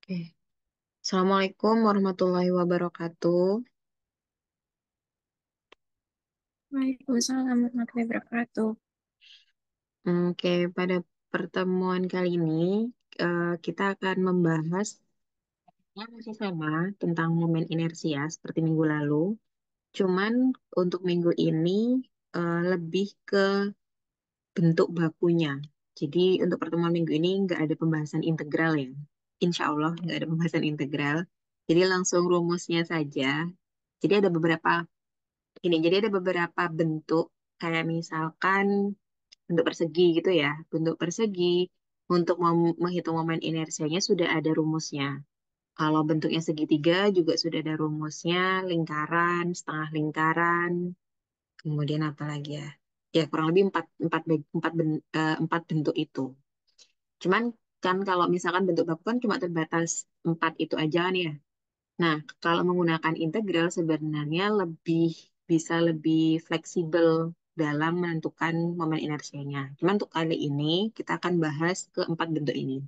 Oke. Assalamualaikum warahmatullahi wabarakatuh. Waalaikumsalam warahmatullahi wabarakatuh. Oke, pada pertemuan kali ini kita akan membahas yang masih sama tentang momen inersia seperti minggu lalu. Cuman untuk minggu ini lebih ke bentuk bakunya. Jadi untuk pertemuan minggu ini nggak ada pembahasan integral ya. Insya Allah nggak ada pembahasan integral. Jadi langsung rumusnya saja. Jadi ada beberapa jadi ada beberapa bentuk kayak misalkan bentuk persegi gitu ya. Bentuk persegi untuk menghitung momen inersianya sudah ada rumusnya. Kalau bentuknya segitiga juga sudah ada rumusnya, lingkaran, setengah lingkaran, kemudian apa lagi ya? Ya kurang lebih empat bentuk itu. Cuman kan kalau misalkan bentuk baku kan cuma terbatas empat itu aja kan ya. Nah, kalau menggunakan integral sebenarnya bisa lebih fleksibel dalam menentukan momen inersianya. Cuman untuk kali ini kita akan bahas keempat bentuk ini.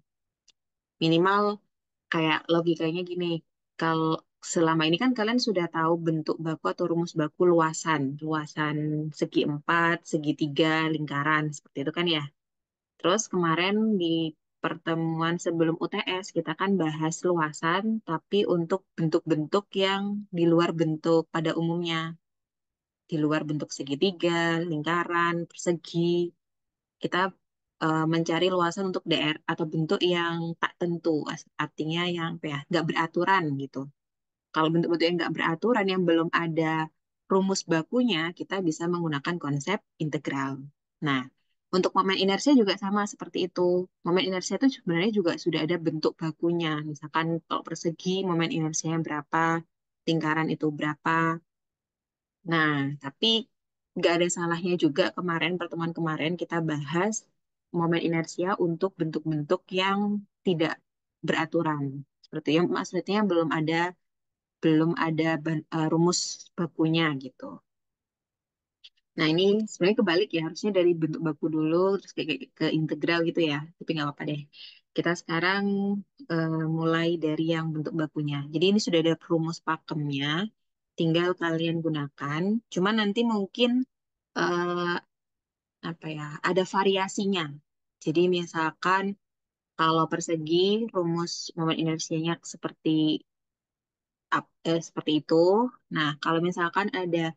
Minimal kayak logikanya gini, kalau selama ini kan kalian sudah tahu bentuk baku atau rumus baku luasan, luasan segi empat, segitiga, lingkaran, seperti itu kan ya. Terus kemarin di pertemuan sebelum UTS kita kan bahas luasan, tapi untuk bentuk-bentuk yang di luar bentuk pada umumnya, di luar bentuk segitiga, lingkaran, persegi. Kita mencari luasan untuk daerah atau bentuk yang tak tentu, artinya yang apa ya, nggak beraturan gitu. Kalau bentuk-bentuk yang nggak beraturan yang belum ada rumus bakunya, kita bisa menggunakan konsep integral. Nah, untuk momen inersia juga sama seperti itu. Momen inersia itu sebenarnya juga sudah ada bentuk bakunya. Misalkan kalau persegi, momen inersianya berapa, lingkaran itu berapa. Nah, tapi nggak ada salahnya juga pertemuan kemarin kita bahas momen inersia untuk bentuk-bentuk yang tidak beraturan. Seperti yang maksudnya belum ada rumus bakunya gitu. Nah ini sebenarnya kebalik ya, harusnya dari bentuk baku dulu terus ke integral gitu ya. Tapi nggak apa-apa deh. Kita sekarang mulai dari yang bentuk bakunya. Jadi ini sudah ada rumus pakemnya, tinggal kalian gunakan. Cuman nanti mungkin eh, apa ya, ada variasinya. Jadi misalkan kalau persegi rumus momen inersianya seperti itu. Nah, kalau misalkan ada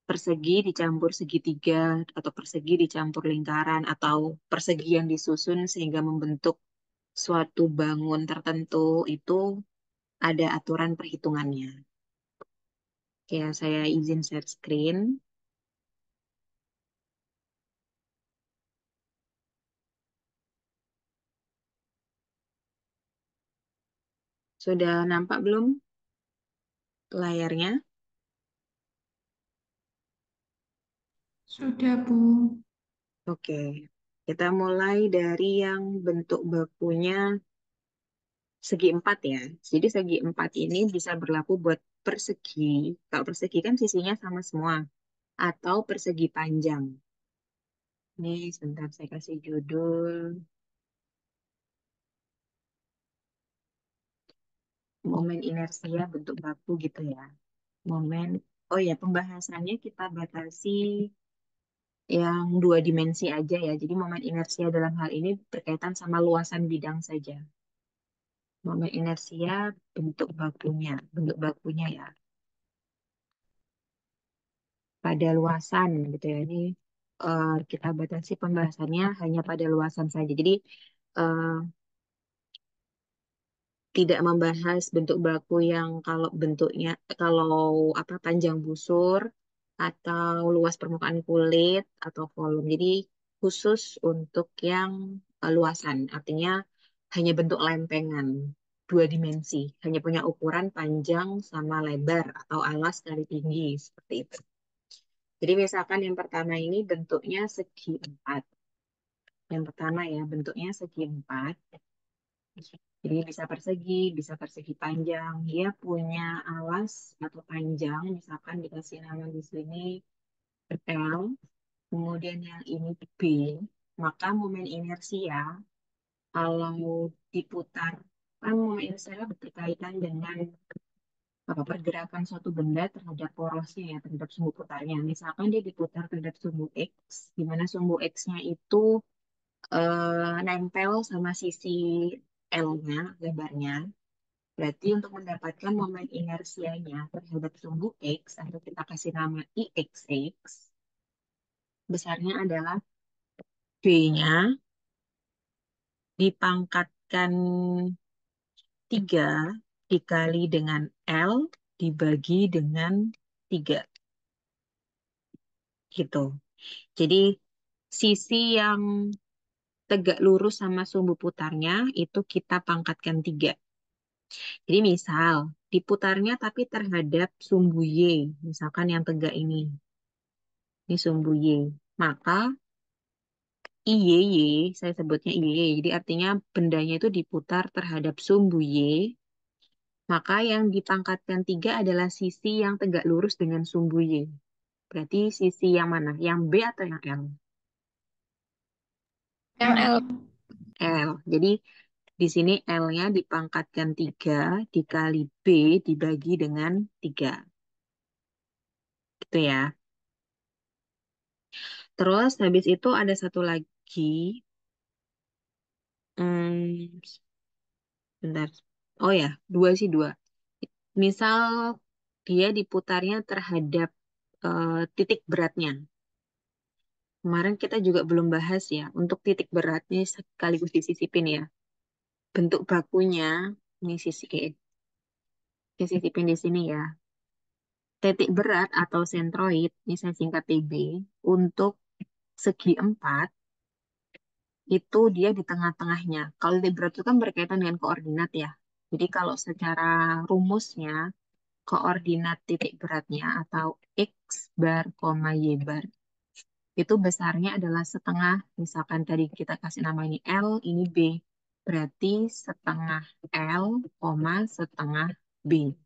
persegi dicampur segitiga atau persegi dicampur lingkaran atau persegi yang disusun sehingga membentuk suatu bangun tertentu itu ada aturan perhitungannya. Ya, saya izin share screen. Sudah nampak belum layarnya? Sudah, Bu. Oke. Kita mulai dari yang bentuk bakunya segi empat ya. Jadi segi empat ini bisa berlaku buat persegi. Kalau persegi kan sisinya sama semua. Atau persegi panjang. Ini sebentar saya kasih judul momen inersia bentuk baku gitu ya. Momen, oh ya pembahasannya kita batasi yang dua dimensi aja ya. Jadi momen inersia dalam hal ini berkaitan sama luasan bidang saja. Momen inersia bentuk bakunya ya. Pada luasan gitu ya. Ini kita batasi pembahasannya hanya pada luasan saja. Jadi eh, tidak membahas bentuk baku yang kalau apa panjang busur atau luas permukaan kulit atau volume. Jadi khusus untuk yang luasan, artinya hanya bentuk lempengan dua dimensi, hanya punya ukuran panjang sama lebar atau alas kali tinggi seperti itu. Jadi misalkan yang pertama ini bentuknya segi empat. Yang pertama ya bentuknya segi empat. Jadi bisa persegi panjang. Dia punya alas atau panjang, misalkan dikasih nama di sini L, kemudian yang ini B, maka momen inersia kalau diputar. kan momen inersial berkaitan dengan apa pergerakan suatu benda terhadap porosnya ya, terhadap sumbu putarnya. Misalkan dia diputar terhadap sumbu X, di mana sumbu X-nya itu nempel sama sisi L-nya, lebarnya. Berarti untuk mendapatkan momen inersianya terhadap sumbu X, atau kita kasih nama IXX, besarnya adalah B-nya dipangkatkan 3 dikali dengan L dibagi dengan 3 gitu. Jadi sisi yang tegak lurus sama sumbu putarnya itu kita pangkatkan 3. Jadi misal diputarnya tapi terhadap sumbu Y, misalkan yang tegak ini sumbu Y. Maka IYY, saya sebutnya IYY, jadi artinya bendanya itu diputar terhadap sumbu Y, maka yang dipangkatkan 3 adalah sisi yang tegak lurus dengan sumbu Y. Berarti sisi yang mana? Yang B atau yang L? Yang L. L. Jadi di sini L-nya dipangkatkan 3 dikali B dibagi dengan 3. Gitu ya. Terus habis itu ada satu lagi. Hmm, bentar. Oh ya, dua sih dua. Misal dia diputarnya terhadap titik beratnya. Kemarin kita juga belum bahas ya. Untuk titik beratnya sekaligus disisipin ya. Bentuk bakunya, ini disisipin di sini ya. Titik berat atau sentroid, ini saya singkat TB, untuk segi 4 itu dia di tengah-tengahnya. Kalau titik berat itu kan berkaitan dengan koordinat ya. Jadi kalau secara rumusnya, koordinat titik beratnya atau X bar, Y bar, itu besarnya adalah setengah, misalkan tadi kita kasih nama ini B. Berarti setengah L, setengah B.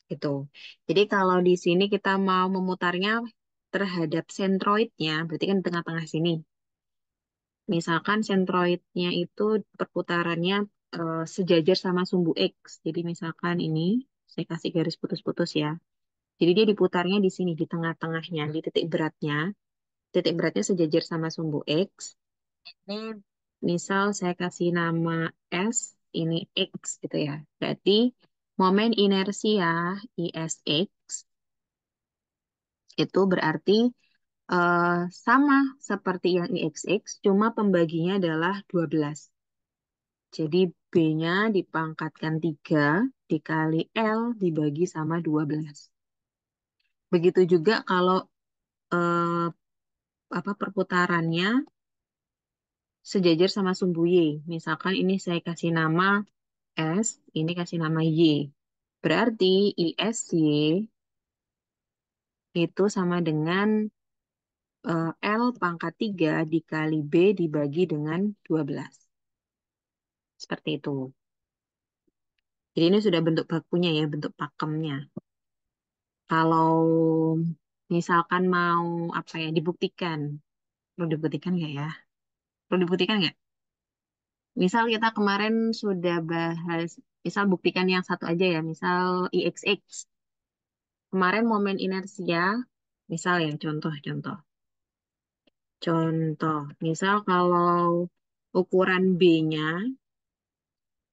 Gitu. Jadi kalau di sini kita mau memutarnya terhadap sentroidnya, berarti kan di tengah-tengah sini. Misalkan sentroidnya itu perputarannya sejajar sama sumbu X. Jadi misalkan ini, saya kasih garis putus-putus ya. Jadi dia diputarnya di sini, di tengah-tengahnya, di titik beratnya. Titik beratnya sejajar sama sumbu X. Ini misal saya kasih nama S, ini X gitu ya. Berarti momen inersia ISX itu berarti eh, sama seperti yang IXX, cuma pembaginya adalah 12. Jadi B-nya dipangkatkan 3 dikali L dibagi sama 12. Begitu juga kalau eh, apa perputarannya sejajar sama sumbu Y. Misalkan ini saya kasih nama S, ini kasih nama Y. Berarti ISY itu sama dengan L pangkat 3 dikali B dibagi dengan 12. Seperti itu. Jadi ini sudah bentuk bakunya ya, bentuk pakemnya. Kalau misalkan mau apa ya, dibuktikan. Perlu dibuktikan nggak ya? Perlu dibuktikan nggak? Misal kita kemarin sudah bahas, misal buktikan yang satu aja ya, misal IXX. Kemarin momen inersia, misal ya contoh-contoh. Contoh, misal kalau ukuran B-nya,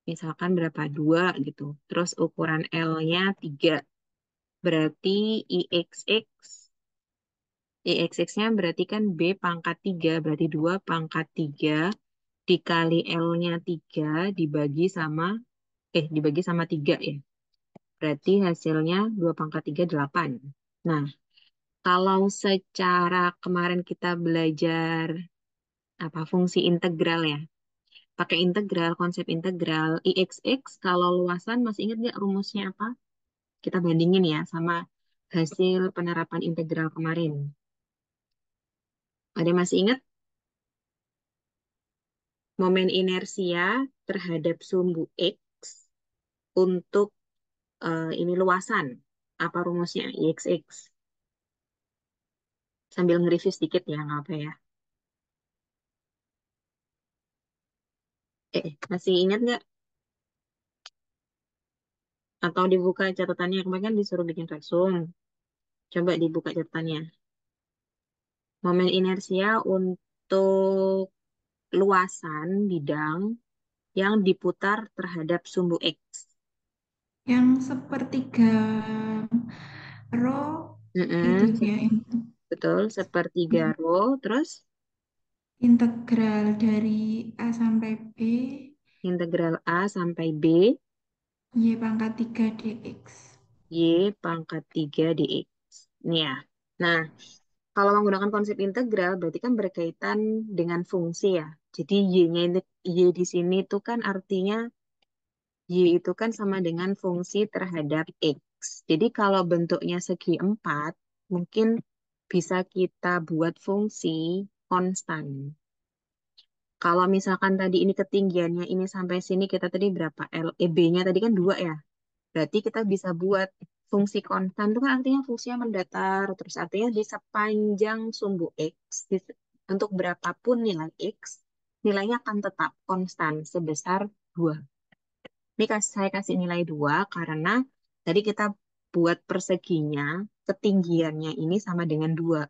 misalkan berapa? 2 gitu. Terus ukuran L-nya 3. Berarti IXX, IXX-nya berarti kan B pangkat 3. Berarti 2 pangkat 3 dikali L-nya 3 dibagi sama, dibagi sama 3 ya. Berarti hasilnya 2 pangkat 3, 8. Nah, kalau secara kemarin kita belajar apa fungsi integral ya. Pakai integral, konsep integral IXX kalau luasan masih ingat nggak rumusnya apa? Kita bandingin ya sama hasil penerapan integral kemarin. Ada yang masih ingat momen inersia terhadap sumbu X untuk ini luasan. Apa rumusnya IXX? Sambil nge-review sedikit ya, nggak apa ya. Masih ingat nggak? Atau dibuka catatannya, kemarin kan disuruh bikin resum. Coba dibuka catatannya. Momen inersia untuk luasan bidang yang diputar terhadap sumbu X. Yang sepertiga ro gitu Mm-mm, ya. betul, sepertiga rho, terus Integral dari A sampai B integral A sampai B, Y pangkat 3 dx. Y pangkat 3 dx. Ini ya. Nah, kalau menggunakan konsep integral, berarti kan berkaitan dengan fungsi ya. Jadi Y-nya ini, Y di sini itu kan artinya Y itu kan sama dengan fungsi terhadap X. Jadi kalau bentuknya segi empat, mungkin bisa kita buat fungsi konstan. Kalau misalkan tadi ini ketinggiannya ini sampai sini kita tadi berapa? B-nya tadi kan 2 ya. Berarti kita bisa buat fungsi konstan itu kan artinya fungsinya mendatar. Terus artinya di sepanjang sumbu X, untuk berapapun nilai X, nilainya akan tetap konstan sebesar 2. Ini saya kasih nilai 2 karena tadi kita buat perseginya, ketinggiannya ini sama dengan 2.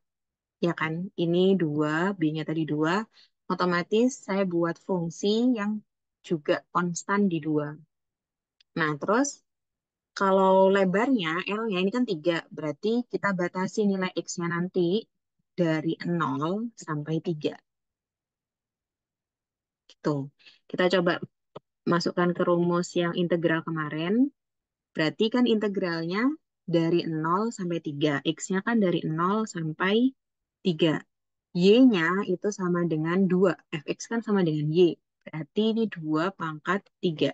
Ya kan? Ini 2, B-nya tadi 2. Otomatis saya buat fungsi yang juga konstan di 2. Nah, terus kalau lebarnya, L-nya ini kan 3, berarti kita batasi nilai X-nya nanti dari 0 sampai 3. Gitu. Kita coba masukkan ke rumus yang integral kemarin. Berarti kan integralnya dari 0 sampai 3. X-nya kan dari 0 sampai 3. Y-nya itu sama dengan 2. Fx kan sama dengan Y. Berarti ini 2 pangkat 3.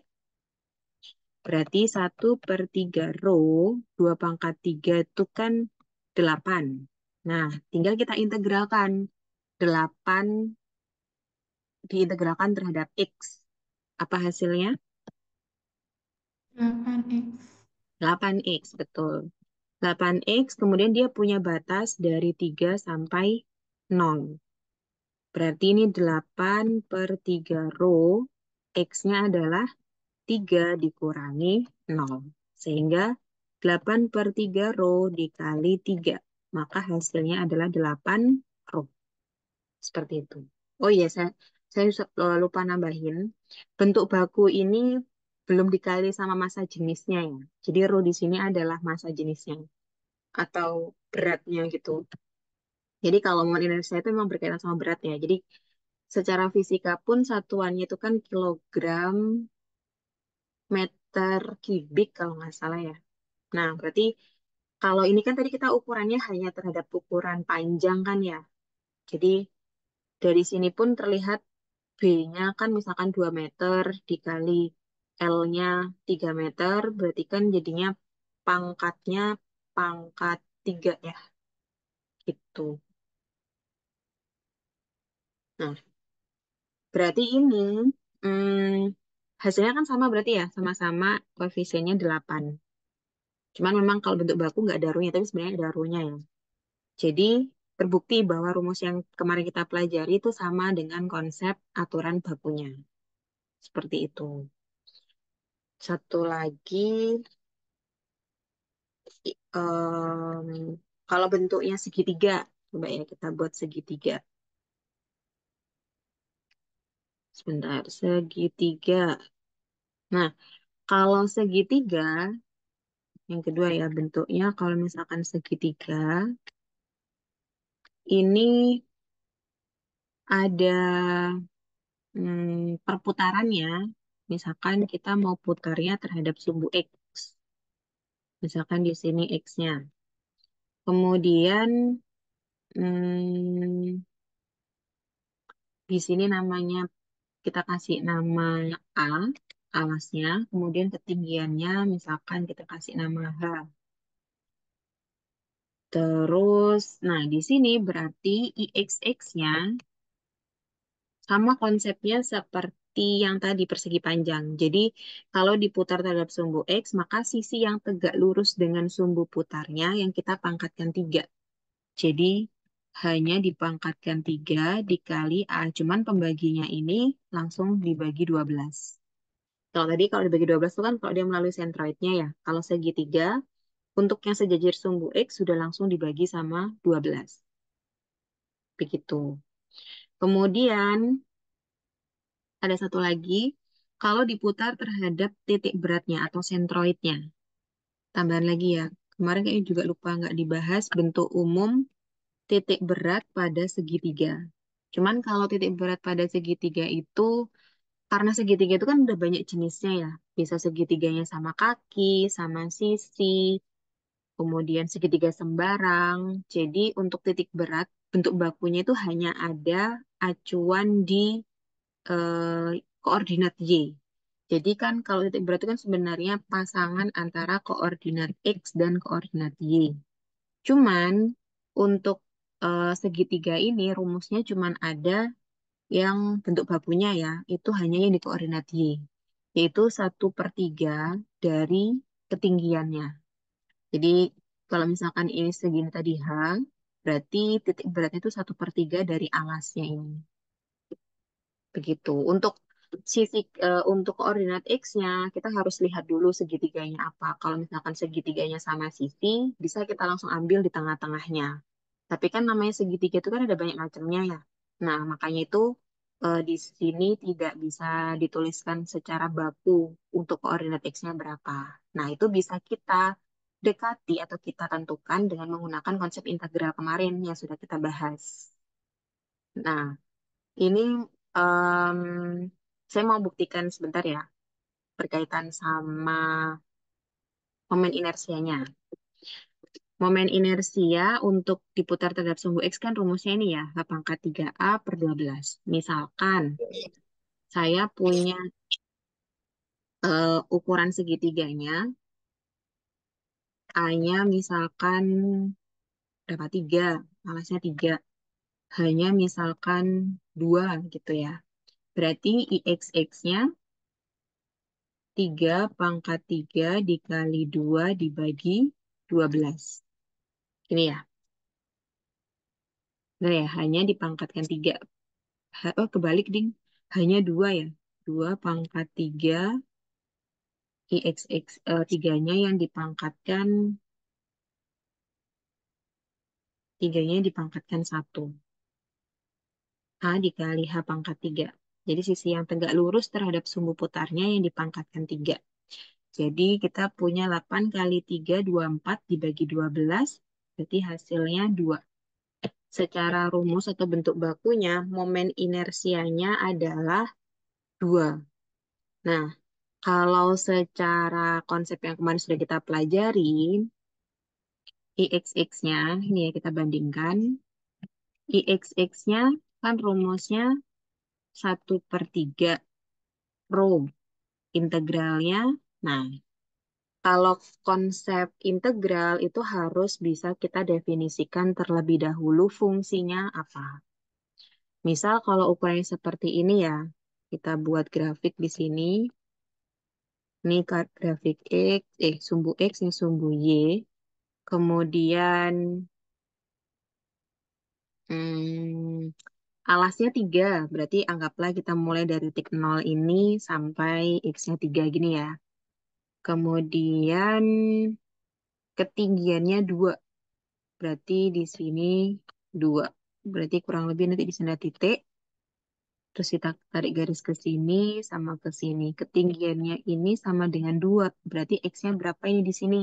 Berarti 1/3 rho, 2 pangkat 3 itu kan 8. Nah, tinggal kita integralkan. 8 diintegralkan terhadap X. Apa hasilnya? 8x. 8X, betul. 8X, kemudian dia punya batas dari 3 sampai 0. Berarti ini 8/3 rho, X-nya adalah 3 dikurangi 0. Sehingga 8/3 rho dikali 3. Maka hasilnya adalah 8 rho. Seperti itu. Oh iya, saya lupa nambahin. Bentuk baku ini belum dikali sama massa jenisnya ya. Jadi rho di sini adalah massa jenisnya atau beratnya gitu. Jadi kalau moment inersia itu memang berkaitan sama berat ya. Jadi secara fisika pun satuannya itu kan kilogram meter kubik kalau nggak salah ya. Nah, berarti kalau ini kan tadi kita ukurannya hanya terhadap ukuran panjang kan ya. Jadi dari sini pun terlihat B-nya kan misalkan 2 meter dikali L-nya 3 meter, berarti kan jadinya pangkatnya pangkat 3 ya, gitu. Nah, berarti ini hmm, hasilnya kan sama berarti ya, sama-sama koefisiennya 8. Cuman memang kalau bentuk baku nggak ada runya, tapi sebenarnya ada runya ya. Jadi terbukti bahwa rumus yang kemarin kita pelajari itu sama dengan konsep aturan bakunya. Seperti itu. Satu lagi, em, kalau bentuknya segitiga, coba ya kita buat segitiga. Sebentar, segitiga. Nah, kalau segitiga, yang kedua ya bentuknya, kalau misalkan segitiga, ini ada perputarannya. Misalkan kita mau putarnya terhadap sumbu X. Misalkan di sini X-nya. Kemudian hmm, di sini namanya kita kasih nama A, alasnya. Kemudian ketinggiannya misalkan kita kasih nama H. Terus, nah di sini berarti IXX-nya sama konsepnya seperti yang tadi persegi panjang. Jadi kalau diputar terhadap sumbu X, maka sisi yang tegak lurus dengan sumbu putarnya yang kita pangkatkan 3. Jadi hanya dipangkatkan 3 dikali A. Cuman pembaginya ini langsung dibagi 12. Kalau dibagi 12 itu kan kalau dia melalui sentroidnya ya. Kalau segitiga, untuk yang sejajar sumbu X sudah langsung dibagi sama 12. Begitu. Kemudian ada satu lagi, kalau diputar terhadap titik beratnya atau sentroidnya. Tambahan lagi ya, kemarin kayaknya juga lupa nggak dibahas bentuk umum titik berat pada segitiga. Cuman kalau titik berat pada segitiga itu, karena segitiga itu kan udah banyak jenisnya ya. Bisa segitiganya sama kaki, sama sisi, kemudian segitiga sembarang. Jadi untuk titik berat, bentuk bakunya itu hanya ada acuan di koordinat Y. Jadi kan kalau titik berat itu kan sebenarnya pasangan antara koordinat X dan koordinat Y. Cuman untuk segitiga ini rumusnya cuman ada yang bentuk bakunya ya, itu hanya yang di koordinat Y, yaitu 1/3 dari ketinggiannya. Jadi kalau misalkan ini segini tadi H, berarti titik beratnya itu 1/3 dari alasnya ini. Begitu. Untuk koordinat X-nya, kita harus lihat dulu segitiganya apa. Kalau misalkan segitiganya sama sisi, bisa kita langsung ambil di tengah-tengahnya. Tapi kan namanya segitiga itu kan ada banyak macamnya ya. Nah, makanya itu di sini tidak bisa dituliskan secara baku untuk koordinat X-nya berapa. Nah, itu bisa kita dekati atau kita tentukan dengan menggunakan konsep integral kemarin yang sudah kita bahas. Nah, ini em, saya mau buktikan sebentar ya, berkaitan sama momen inersianya. Momen inersia untuk diputar terhadap sumbu X kan rumusnya ini ya, H pangkat 3A/12. Misalkan saya punya ukuran segitiganya, A-nya misalkan berapa? 3, alasnya 3. Hanya misalkan 2 gitu ya. Berarti IXX-nya 3/3 dikali 2 dibagi 12. Ini ya, benar ya, hanya dipangkatkan 3. Oh, kebalik, Ding. Hanya 2 ya. 2/3 IXX, 3-nya yang dipangkatkan, 3-nya dipangkatkan 1. A dikali H pangkat 3. Jadi sisi yang tegak lurus terhadap sumbu putarnya yang dipangkatkan 3. Jadi kita punya 8 kali 3, 24 dibagi 12. Berarti hasilnya 2. Secara rumus atau bentuk bakunya, momen inersianya adalah 2. Nah, kalau secara konsep yang kemarin sudah kita pelajari, IXX-nya, ini ya kita bandingkan. IXX-nya kan rumusnya 1/3 rho integralnya. Nah, kalau konsep integral itu harus bisa kita definisikan terlebih dahulu fungsinya apa. Misal kalau ukurannya seperti ini ya, kita buat grafik di sini. Ini grafik X, sumbu X, ini sumbu Y. Kemudian alasnya 3, berarti anggaplah kita mulai dari titik 0 ini sampai X-nya 3 gini ya. Kemudian ketinggiannya 2, berarti di sini 2. Berarti kurang lebih nanti di sini ada titik. Terus kita tarik garis ke sini sama ke sini. Ketinggiannya ini sama dengan 2, berarti X-nya berapa ini di sini?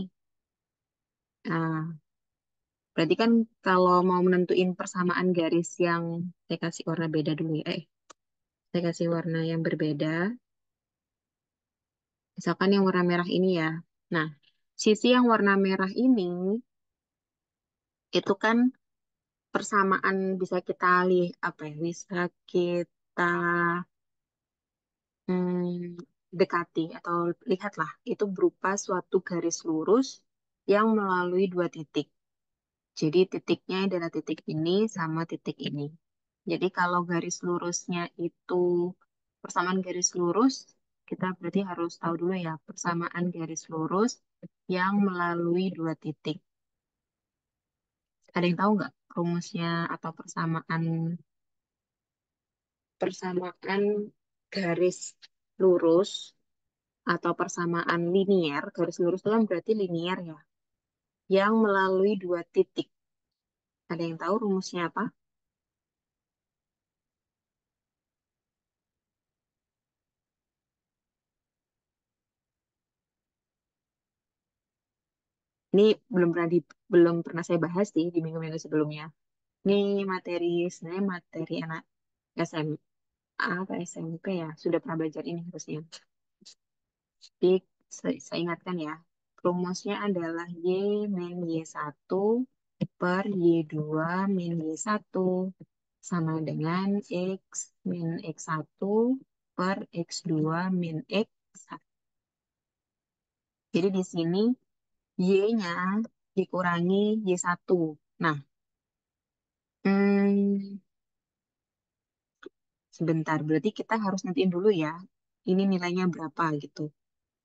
Nah, berarti kan kalau mau menentuin persamaan garis yang saya kasih warna beda dulu ya. Saya kasih warna yang berbeda. Misalkan yang warna merah ini ya. Nah, sisi yang warna merah ini itu kan persamaan bisa kita lihat apa ya? Bisa kita dekati atau lihatlah itu berupa suatu garis lurus yang melalui 2 titik. Jadi titiknya adalah titik ini sama titik ini. Jadi kalau garis lurusnya itu persamaan garis lurus, kita berarti harus tahu dulu ya persamaan garis lurus yang melalui 2 titik. Ada yang tahu nggak? rumusnya atau persamaan garis lurus atau persamaan linier. Garis lurus itu kan berarti linier ya, yang melalui dua titik. Ada yang tahu rumusnya apa? Ini belum pernah saya bahas sih di minggu-minggu sebelumnya. Ini materi sebenarnya materi anak SMA atau SMP ya, sudah pernah belajar ini harusnya. Jadi saya ingatkan ya, rumusnya adalah Y min Y1 per Y2 min Y1 sama dengan X min X1 per X2 min X1. Jadi di sini Y-nya dikurangi Y1. Nah, hmm, sebentar, berarti kita harus nentuin dulu ya, ini nilainya berapa gitu.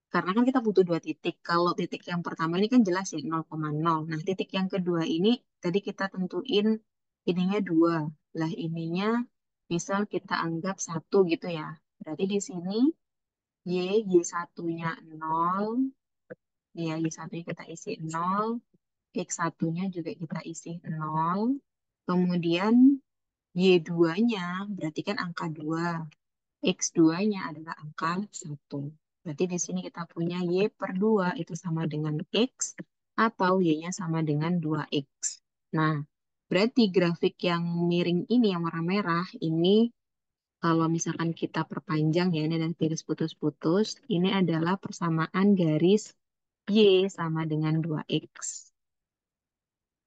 Karena kan kita butuh dua titik. Kalau titik yang pertama ini kan jelas ya 0,0. Nah, titik yang kedua ini tadi kita tentuin ininya 2. Lah ininya misal kita anggap 1 gitu ya. Berarti di sini Y, Y1-nya 0. Ya, Y1-nya kita isi 0. X1-nya juga kita isi 0. Kemudian Y2-nya berarti kan angka 2. X2-nya adalah angka 1. Berarti di sini kita punya Y per 2 itu sama dengan X atau Y-nya sama dengan 2X. Nah, berarti grafik yang miring ini, yang warna merah, ini kalau misalkan kita perpanjang ya, ini ada garis putus-putus, ini adalah persamaan garis Y sama dengan 2X.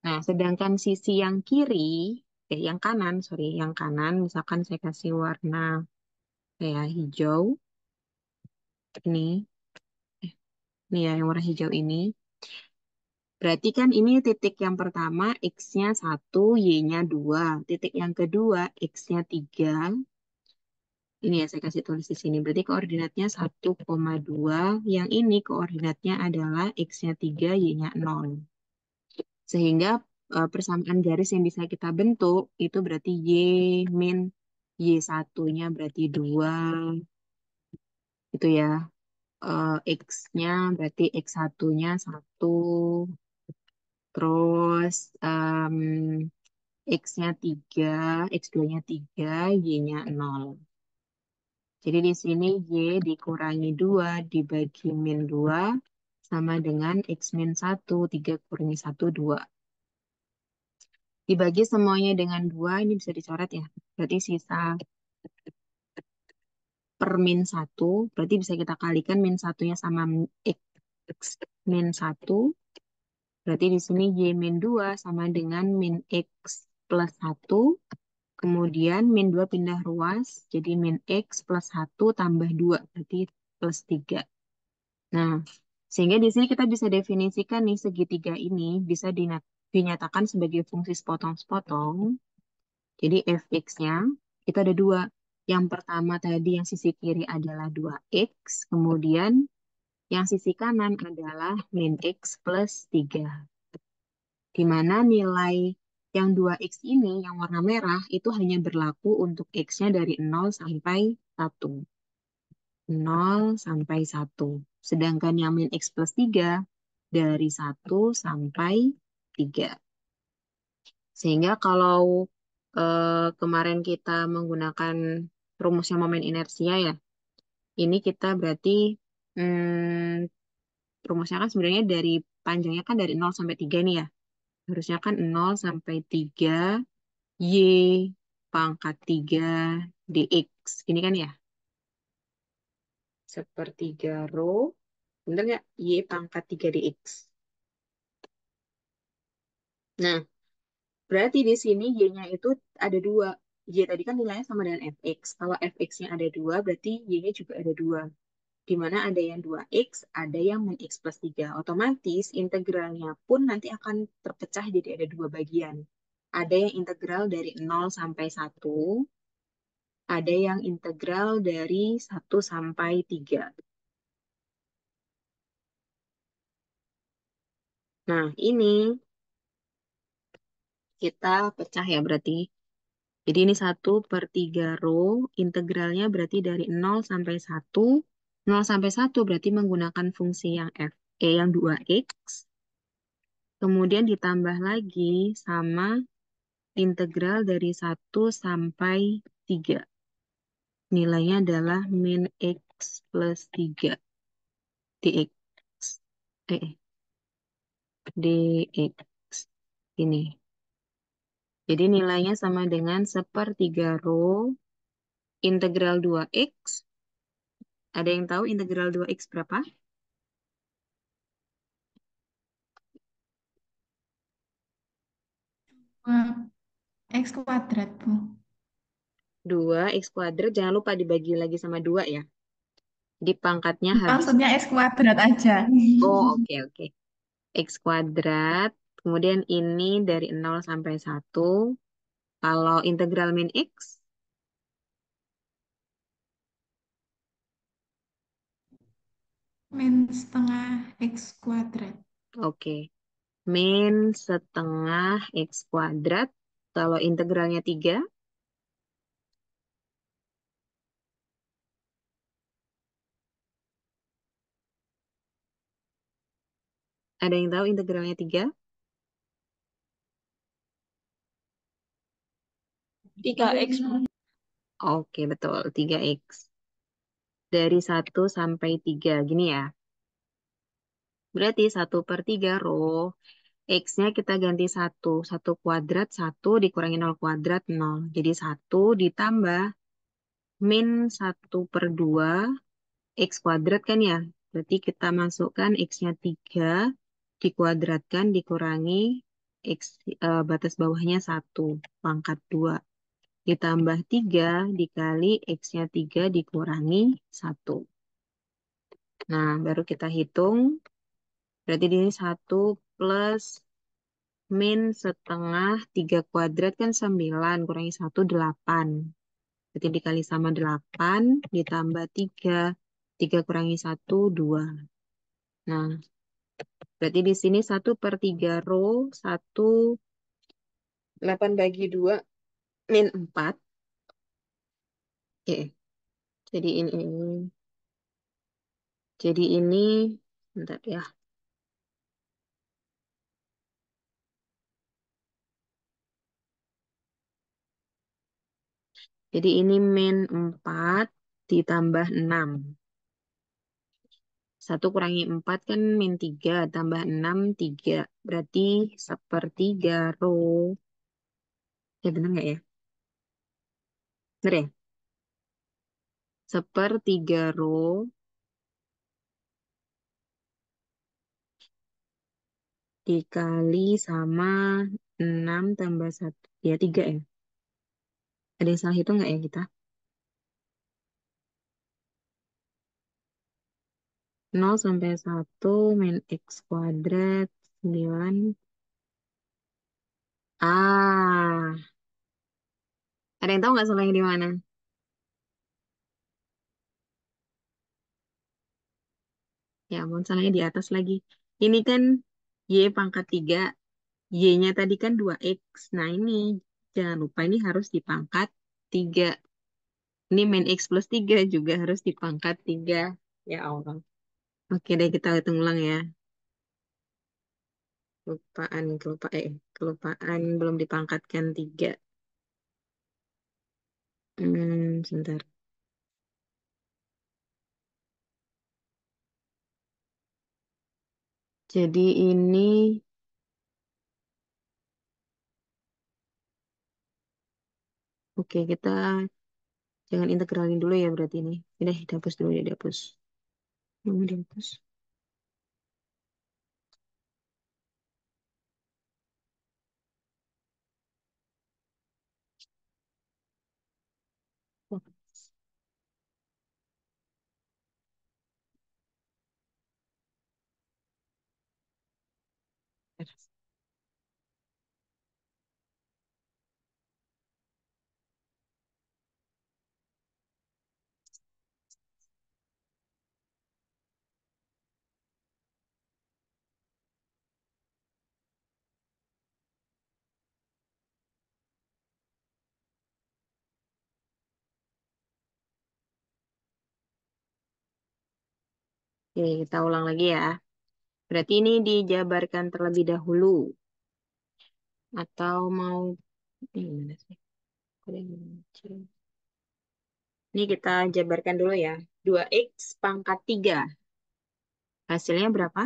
Nah, sedangkan sisi yang kiri, yang kanan, sorry, yang kanan, misalkan saya kasih warna kayak hijau, ini, nih ya, yang warna hijau ini. Berarti kan ini titik yang pertama, X-nya 1, Y-nya 2. Titik yang kedua, X-nya 3. Ini ya, saya kasih tulis di sini. Berarti koordinatnya 1,2. Yang ini koordinatnya adalah X-nya 3, Y-nya 0. Sehingga persamaan garis yang bisa kita bentuk, itu berarti Y min Y1-nya berarti 2. Itu ya. X-nya berarti X1-nya 1. Terus X-nya 3, X2-nya 3, Y-nya 0. Jadi di sini Y dikurangi 2 dibagi min 2 sama dengan X min 1, 3 kurangi 1, 2. Dibagi semuanya dengan 2, ini bisa dicoret ya. Berarti sisa per min 1, berarti bisa kita kalikan min 1-nya sama X min 1. Berarti di sini Y min 2 sama dengan min X plus 1. Kemudian min 2 pindah ruas, jadi min X plus 1 tambah 2, berarti plus 3. Nah, sehingga di sini kita bisa definisikan nih segitiga ini bisa dinyatakan sebagai fungsi sepotong-sepotong. Jadi fx-nya itu ada dua. Yang pertama tadi yang sisi kiri adalah 2x, kemudian yang sisi kanan adalah min x plus 3. Di mana nilai yang 2x ini, yang warna merah, itu hanya berlaku untuk x-nya dari 0 sampai 1. 0 sampai 1. Sedangkan yang min x plus 3 dari 1 sampai 3. Sehingga kalau kemarin kita menggunakan rumusnya momen inersia ya, ini kita berarti rumusnya kan sebenarnya dari panjangnya kan dari 0 sampai 3 nih ya. Harusnya kan 0 sampai 3 Y pangkat 3 dx. Gini kan ya? Sepertiga rho. Bener nggak? Y pangkat 3 dx. Nah, berarti di sini Y-nya itu ada dua. Y tadi kan nilainya sama dengan fx. Kalau fx-nya ada dua, berarti Y-nya juga ada dua. Di mana ada yang 2x, ada yang min x plus 3. Otomatis integralnya pun nanti akan terpecah jadi ada dua bagian. Ada yang integral dari 0 sampai 1, ada yang integral dari 1 sampai 3. Nah, ini Kita pecah ya berarti. Jadi ini 1/3 row, integralnya berarti dari 0 sampai 1. 0 sampai 1 berarti menggunakan fungsi yang f, yang 2x. Kemudian ditambah lagi sama integral dari 1 sampai 3. Nilainya adalah min x plus 3 dx. Dx. Ini. Jadi nilainya sama dengan 1/3 row integral 2x. Ada yang tahu integral 2x berapa? Wah, X kuadrat, Bu. 2x kuadrat, jangan lupa dibagi lagi sama 2 ya. Di pangkatnya habis. Maksudnya X kuadrat aja. Oh, oke, oke. X kuadrat. Kemudian ini dari 0 sampai 1. Kalau integral min x, Min setengah X kuadrat. oke. Min setengah x kuadrat. Kalau integralnya 3, ada yang tahu integralnya 3? 3X. Oke, betul. 3x. Dari 1 sampai 3. Gini ya. Berarti 1/3 row. X-nya kita ganti 1. 1 kuadrat, 1 dikurangi 0 kuadrat, 0. Jadi 1 ditambah min 1/2 X kuadrat kan ya. Berarti kita masukkan X-nya 3, dikuadratkan, dikurangi X, batas bawahnya 1, pangkat 2. Ditambah 3 dikali X-nya 3 dikurangi 1. Nah, baru kita hitung. Berarti ini 1 plus min setengah 3 kuadrat kan 9, kurangi 1, 8. Berarti dikali sama 8, ditambah 3. 3 kurangi 1, 2. Nah, berarti di sini 1/3 row, 8 bagi 2, min 4. Eh, jadi ini, bentar ya. Jadi ini min 4 ditambah 6. 1 kurangi 4 kan min 3, tambah 6, 3. Berarti 1/3 row. Ya bener nggak ya? Bener ya? 1/3 row dikali sama 6 tambah 1. Ya 3 ya. Ada yang salah hitung nggak ya kita? 0 sampai 1 min x kuadrat 9. Ah, ada yang tahu nggak salahnya di mana? Ya ampun, salahnya di atas lagi. Ini kan y pangkat 3. Y-nya tadi kan 2x. Nah ini, jangan lupa ini harus dipangkat 3. Ini min x plus 3 juga harus dipangkat 3. Ya Allah. Oke deh, kita hitung ulang ya. Kelupaan belum dipangkatkan 3. Sebentar. Jadi ini, oke kita jangan integralin dulu ya berarti ini. Udah, dihapus dulu ya, dihapus. Mau dihapus. Oh, bentar. Oke, kita ulang lagi ya. Berarti ini dijabarkan terlebih dahulu. Atau mau... Ini gimana sih? Kok ada yang muncul? Ini kita jabarkan dulu ya. 2x pangkat 3. Hasilnya berapa?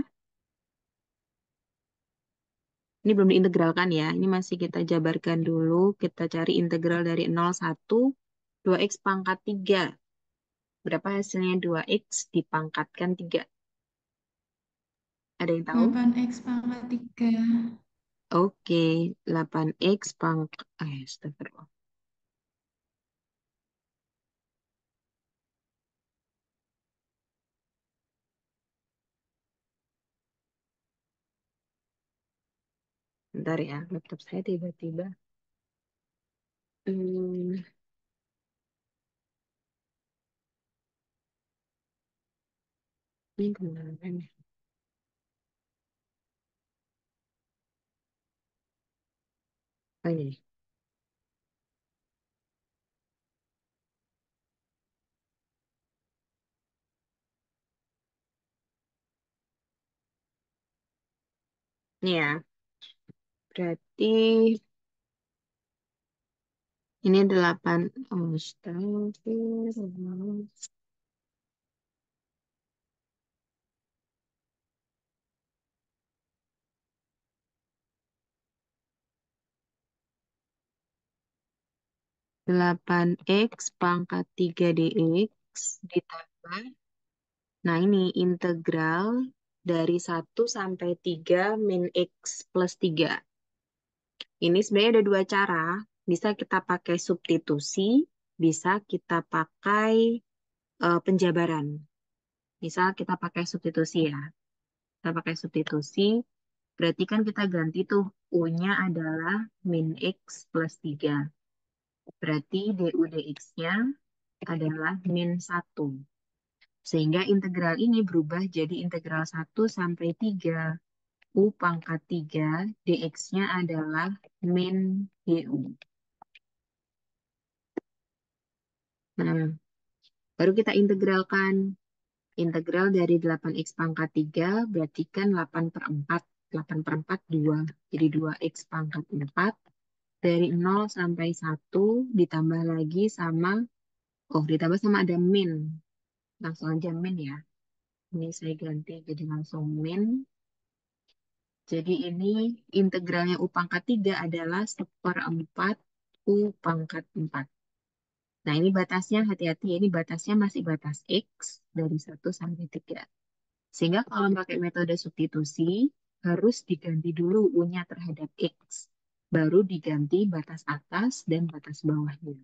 Ini belum diintegralkan ya. Ini masih kita jabarkan dulu. Kita cari integral dari 0, 1. 2x pangkat 3. Berapa hasilnya 2x dipangkatkan 3? Ada yang tahu? 8x pangkat 3. Oke, 8x pangkat... astagfirullah. Bentar ya, laptop saya tiba-tiba. Hmm, ini kemana nih? Oh, ini. Ini ya, berarti ini 8. Oh, astagfirullah. 8x pangkat 3 dx ditambah. Nah, ini integral dari 1 sampai 3 min x plus 3. Ini sebenarnya ada dua cara. Bisa kita pakai substitusi, bisa kita pakai penjabaran. Misal kita pakai substitusi ya. Kita pakai substitusi, berarti kan kita ganti tuh U-nya adalah min x plus 3. Berarti du dx-nya adalah min 1. Sehingga integral ini berubah jadi integral 1 sampai 3. U pangkat 3 dx-nya adalah min du. Nah, baru kita integralkan. Integral dari 8x pangkat 3 berarti kan 8 per 4. 8 per 4, 2. Jadi 2x pangkat 4. Dari 0 sampai 1 ditambah lagi sama, oh ditambah sama ada min. Langsung aja min ya. Ini saya ganti jadi langsung min. Jadi ini integralnya U pangkat 3 adalah 1/4 U pangkat 4. Nah ini batasnya, hati-hati ya, ini batasnya masih batas X dari 1 sampai 3. Sehingga kalau pakai metode substitusi, harus diganti dulu U-nya terhadap X. Baru diganti batas atas dan batas bawahnya.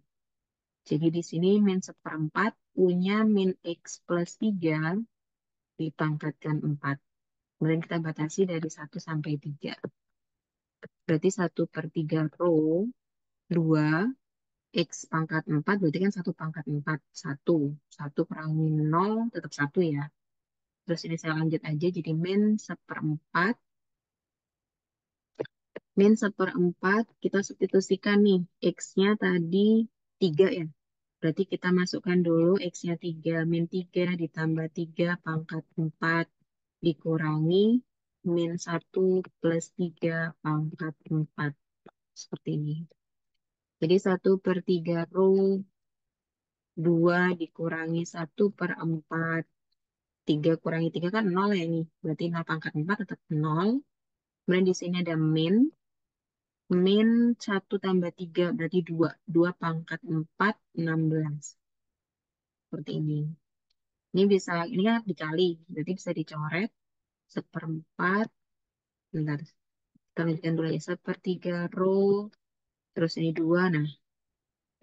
Jadi di sini min 1/4, U-nya min X plus 3 dipangkatkan 4. Kemudian kita batasi dari 1 sampai 3. Berarti 1/3 rho, 2, X pangkat 4, berarti kan 1/4. 1. 1 kurangi 0, tetap 1 ya. Terus ini saya lanjut aja, jadi min 1/4. Min 1/4, kita substitusikan nih. X-nya tadi 3 ya. Berarti kita masukkan dulu X-nya 3. Min 3 ditambah 3 pangkat 4 dikurangi min 1 plus 3 pangkat 4. Seperti ini. Jadi 1/3 rho, 2 dikurangi 1/4. 3 kurangi 3 kan 0 ya ini. Berarti 0 pangkat 4 tetap 0. Kemudian di sini ada min 1 tambah 3 berarti 2. 2 pangkat 4, 16. Seperti ini. Ini bisa, ini kan dikali. Berarti bisa dicoret. 1/4. Bentar. Kita lanjutkan dulu ya. 1/3 rho. Terus ini 2. Nah,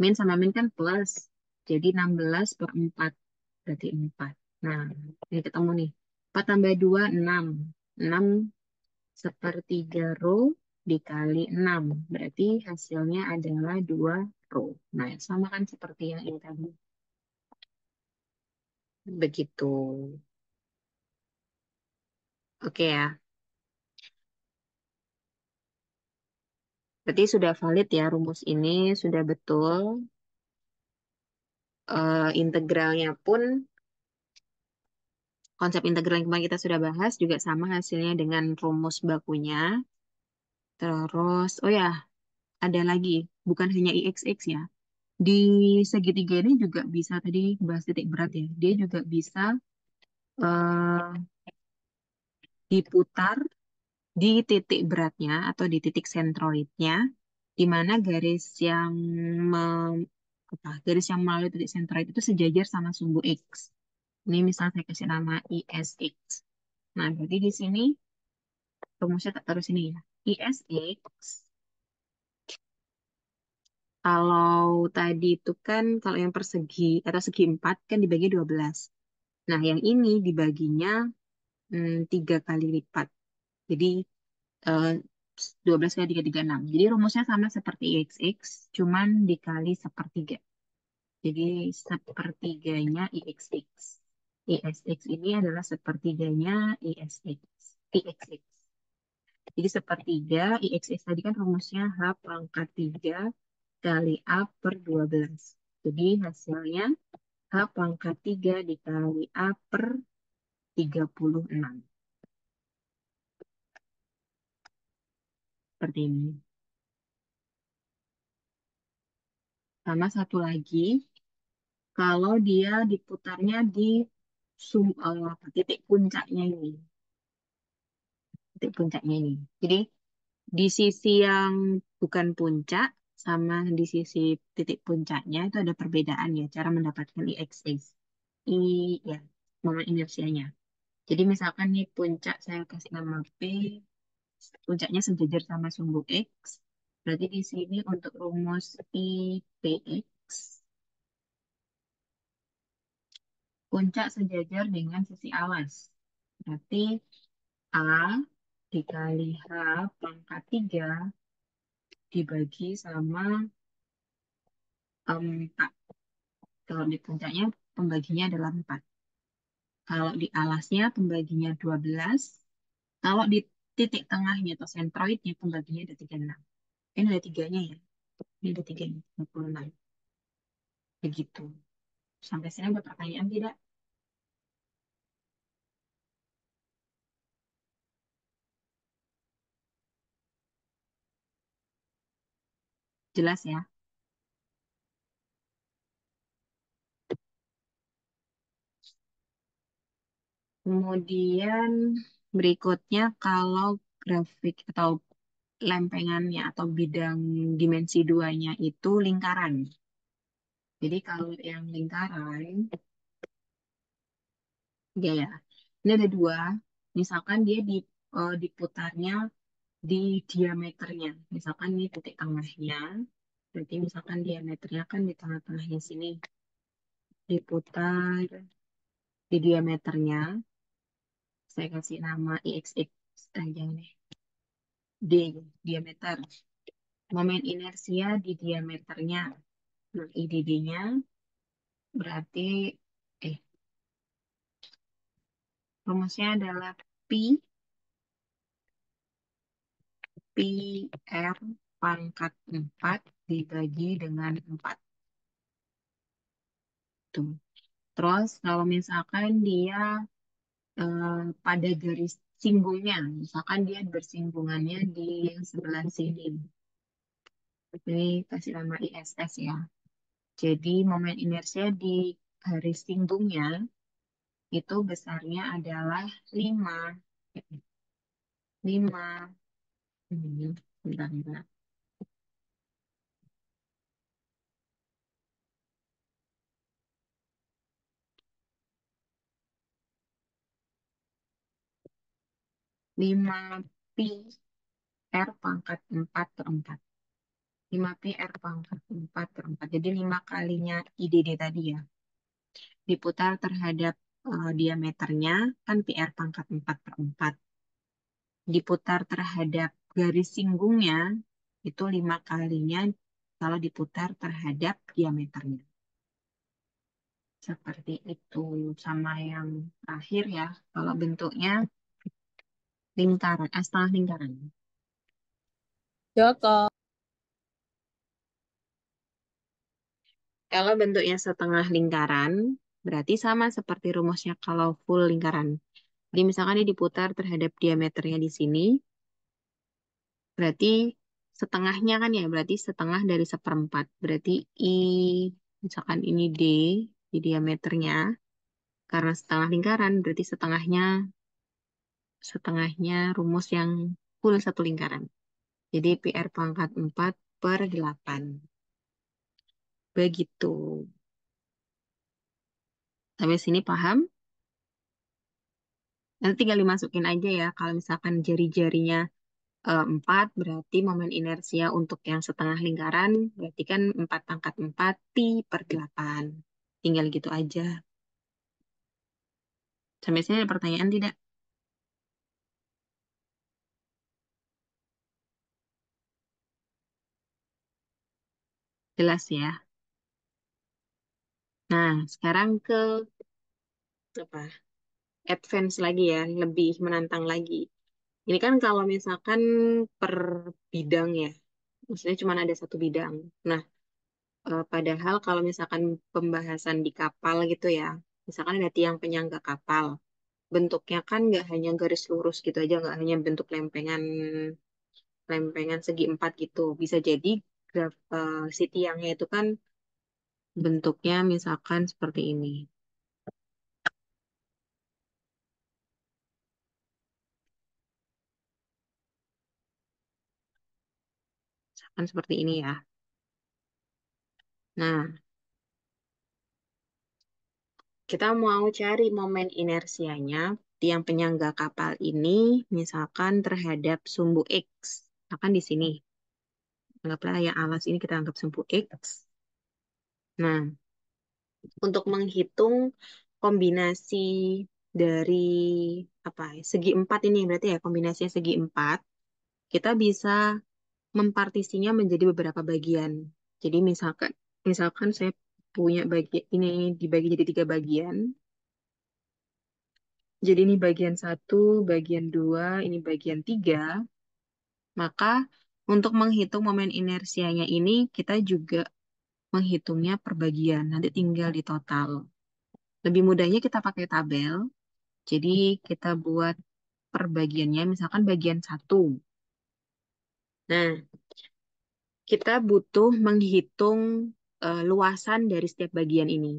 min sama min kan plus. Jadi 16/4. Berarti 4. Nah, ini ketemu nih. 4 tambah 2, 6. 6 1/3 rho dikali 6. Berarti hasilnya adalah 2 rho. Nah, sama kan seperti yang ini tadi. Begitu. Oke ya. Berarti sudah valid ya rumus ini. Sudah betul. Integralnya pun Konsep integral yang kemarin kita sudah bahas juga sama hasilnya dengan rumus bakunya. Terus, oh ya, ada lagi, bukan hanya IXX ya. Di segitiga ini juga bisa tadi bahas titik berat ya. Dia juga bisa eh, diputar di titik beratnya atau di titik sentroidnya, di mana garis yang melalui titik sentroid itu sejajar sama sumbu X. Ini misal saya kasih nama ISX. Nah, berarti di sini rumusnya tak taruh sini ya. ISX, kalau tadi itu kan, kalau yang persegi atau segi 4 kan dibagi 12. Nah, yang ini dibaginya 3 kali lipat. Jadi, eh, 12 kali 3, 36. Jadi, rumusnya sama seperti IXX, cuman dikali sepertiga. Jadi, sepertiganya IXX. ISX ini adalah sepertiganya ISX. IXX. Jadi sepertiga, IXX tadi kan rumusnya H pangkat 3 kali A per 12. Jadi hasilnya H pangkat 3 dikali A per 36. Seperti ini. Sama satu lagi, kalau dia diputarnya di titik puncaknya ini. Titik puncaknya ini. Jadi di sisi yang bukan puncak sama di sisi titik puncaknya itu ada perbedaan ya cara mendapatkan IXX. I ya, momen inersianya. Jadi misalkan nih puncak saya kasih nama P, puncaknya sejajar sama sumbu X. Berarti di sini untuk rumus IPX, puncak sejajar dengan sisi alas. Berarti A dikali H pangkat 3 dibagi sama 4. Kalau di puncaknya pembaginya adalah 4. Kalau di alasnya pembaginya 12. Kalau di titik tengahnya atau sentroidnya pembaginya ada 36. Ini ada tiganya ya. Ini ada tiganya, 36. Begitu. Sampai sini ada pertanyaan tidak? Jelas ya. Kemudian berikutnya kalau grafik atau lempengannya atau bidang dimensi duanya itu lingkaran. Jadi kalau yang lingkaran, ya ya, ini ada dua. Misalkan dia diputarnya di diameternya. Misalkan ini titik tengahnya. Berarti misalkan diameternya kan di tengah-tengahnya sini. Diputar di diameternya. Saya kasih nama IXX aja nih. D, diameter. Momen inersia di diameternya. Nah, IDD-nya berarti, eh, rumusnya adalah Pi R pangkat 4 dibagi dengan 4. Tuh. Terus kalau misalkan dia pada garis singgungnya, misalkan dia bersinggungannya di yang sebelah sini. Ini kasih nama ISS ya. Jadi momen inersia di garis singgungnya itu besarnya adalah 5. 5. Bentar, bentar. 5 pi R pangkat 4 per 4. 5 pi R pangkat 4 per 4. Jadi 5 kalinya IDD tadi ya. Diputar terhadap diameternya, kan pi R pangkat 4 per 4. Diputar terhadap garis singgungnya, itu 5 kalinya kalau diputar terhadap diameternya. Seperti itu. Sama yang terakhir ya, kalau bentuknya lingkaran, setengah lingkaran. Joko. Kalau bentuknya setengah lingkaran, Berarti sama seperti rumusnya kalau full lingkaran. Jadi misalkan ini diputar terhadap diameternya di sini, berarti setengahnya kan ya, berarti setengah dari seperempat. Berarti I, misalkan ini D di diameternya, karena setengah lingkaran, berarti setengahnya rumus yang full satu lingkaran. Jadi PR pangkat 4 per 8. Begitu. Sampai sini paham? Nanti tinggal dimasukin aja ya. Kalau misalkan jari-jarinya 4, berarti momen inersia untuk yang setengah lingkaran, berarti kan 4 pangkat 4 Pi per 8. Tinggal gitu aja. Sampai sini ada pertanyaan tidak? Jelas ya. Nah, sekarang ke apa? Advance lagi ya, lebih menantang lagi. Ini kan kalau misalkan per bidang ya, maksudnya cuma ada satu bidang. Nah, padahal kalau misalkan pembahasan di kapal gitu ya, misalkan ada tiang penyangga kapal, bentuknya kan nggak hanya garis lurus gitu aja, nggak hanya bentuk lempengan lempengan segi empat gitu. Bisa jadi si tiangnya itu kan bentuknya misalkan seperti ini, misalkan seperti ini ya. Nah, kita mau cari momen inersianya tiang penyangga kapal ini, misalkan terhadap sumbu X. Misalkan di sini, anggaplah yang alas ini kita anggap sumbu X. Nah, untuk menghitung kombinasi dari apa ya, segi empat ini berarti ya kombinasinya segi empat, kita bisa mempartisinya menjadi beberapa bagian. Jadi misalkan misalkan saya punya ini dibagi jadi 3 bagian. Jadi ini bagian satu, bagian dua, ini bagian tiga. Maka untuk menghitung momen inersianya ini kita juga menghitungnya per bagian. Nanti tinggal di total. Lebih mudahnya kita pakai tabel. Jadi kita buat per bagiannya, misalkan bagian satu. Nah, kita butuh menghitung luasan dari setiap bagian ini.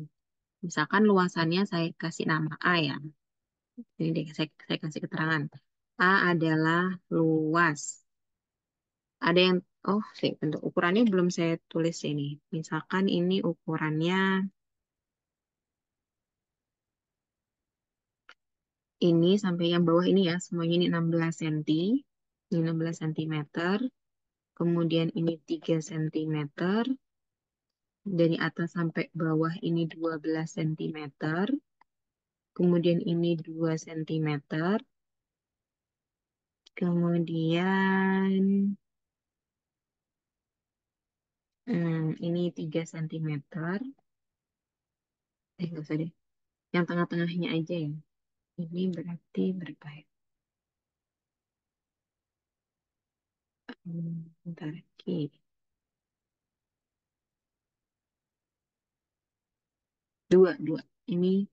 Misalkan luasannya saya kasih nama A ya. Ini deh, saya kasih keterangan. A adalah luas. Ada yang, oh, sih, bentuk ukurannya belum saya tulis ini. Misalkan ini ukurannya ini sampai yang bawah ini ya, semuanya ini 16 cm. Ini 16 cm. Kemudian ini 3 cm. Dari atas sampai bawah ini 12 cm. Kemudian ini 2 cm. Kemudian ini 3 cm. Nggak usah deh. Yang tengah-tengahnya aja ya. Ini berarti berapa ya? Bentar. Oke. Dua. Ini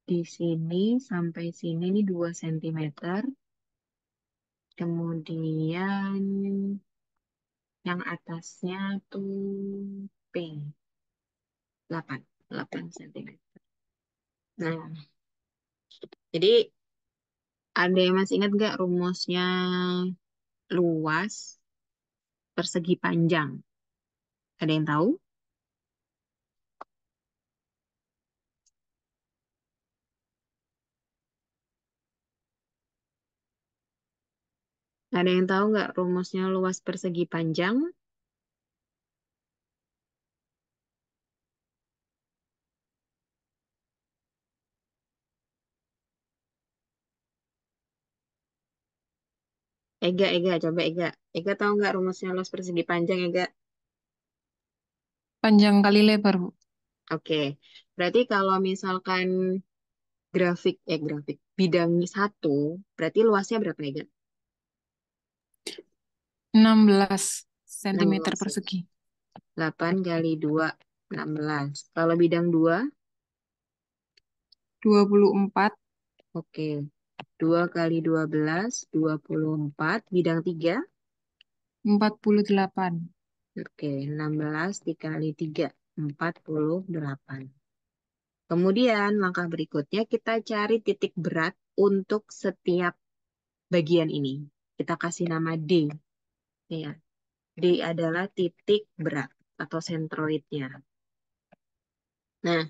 di sini sampai sini ini 2 cm. Kemudian yang atasnya tuh P. 8 cm. Nah, jadi ada yang masih ingat nggak rumusnya luas persegi panjang? Ada yang tahu? Ada yang tahu nggak rumusnya luas persegi panjang? Ega, coba Ega. Ega tahu nggak rumusnya luas persegi panjang, Ega? Panjang kali lebar, Bu. Oke, berarti kalau misalkan grafik, bidang satu, berarti luasnya berapa, Ega? 16 cm 16 ya. persegi. 8 kali 2, 16. Kalau bidang 2, 24, Oke. 2 kali 12, 24. Bidang 3. 48. Oke. 16 dikali 3. 48. Kemudian langkah berikutnya kita cari titik berat untuk setiap bagian ini. Kita kasih nama D. Ya. D adalah titik berat atau sentroidnya. Nah,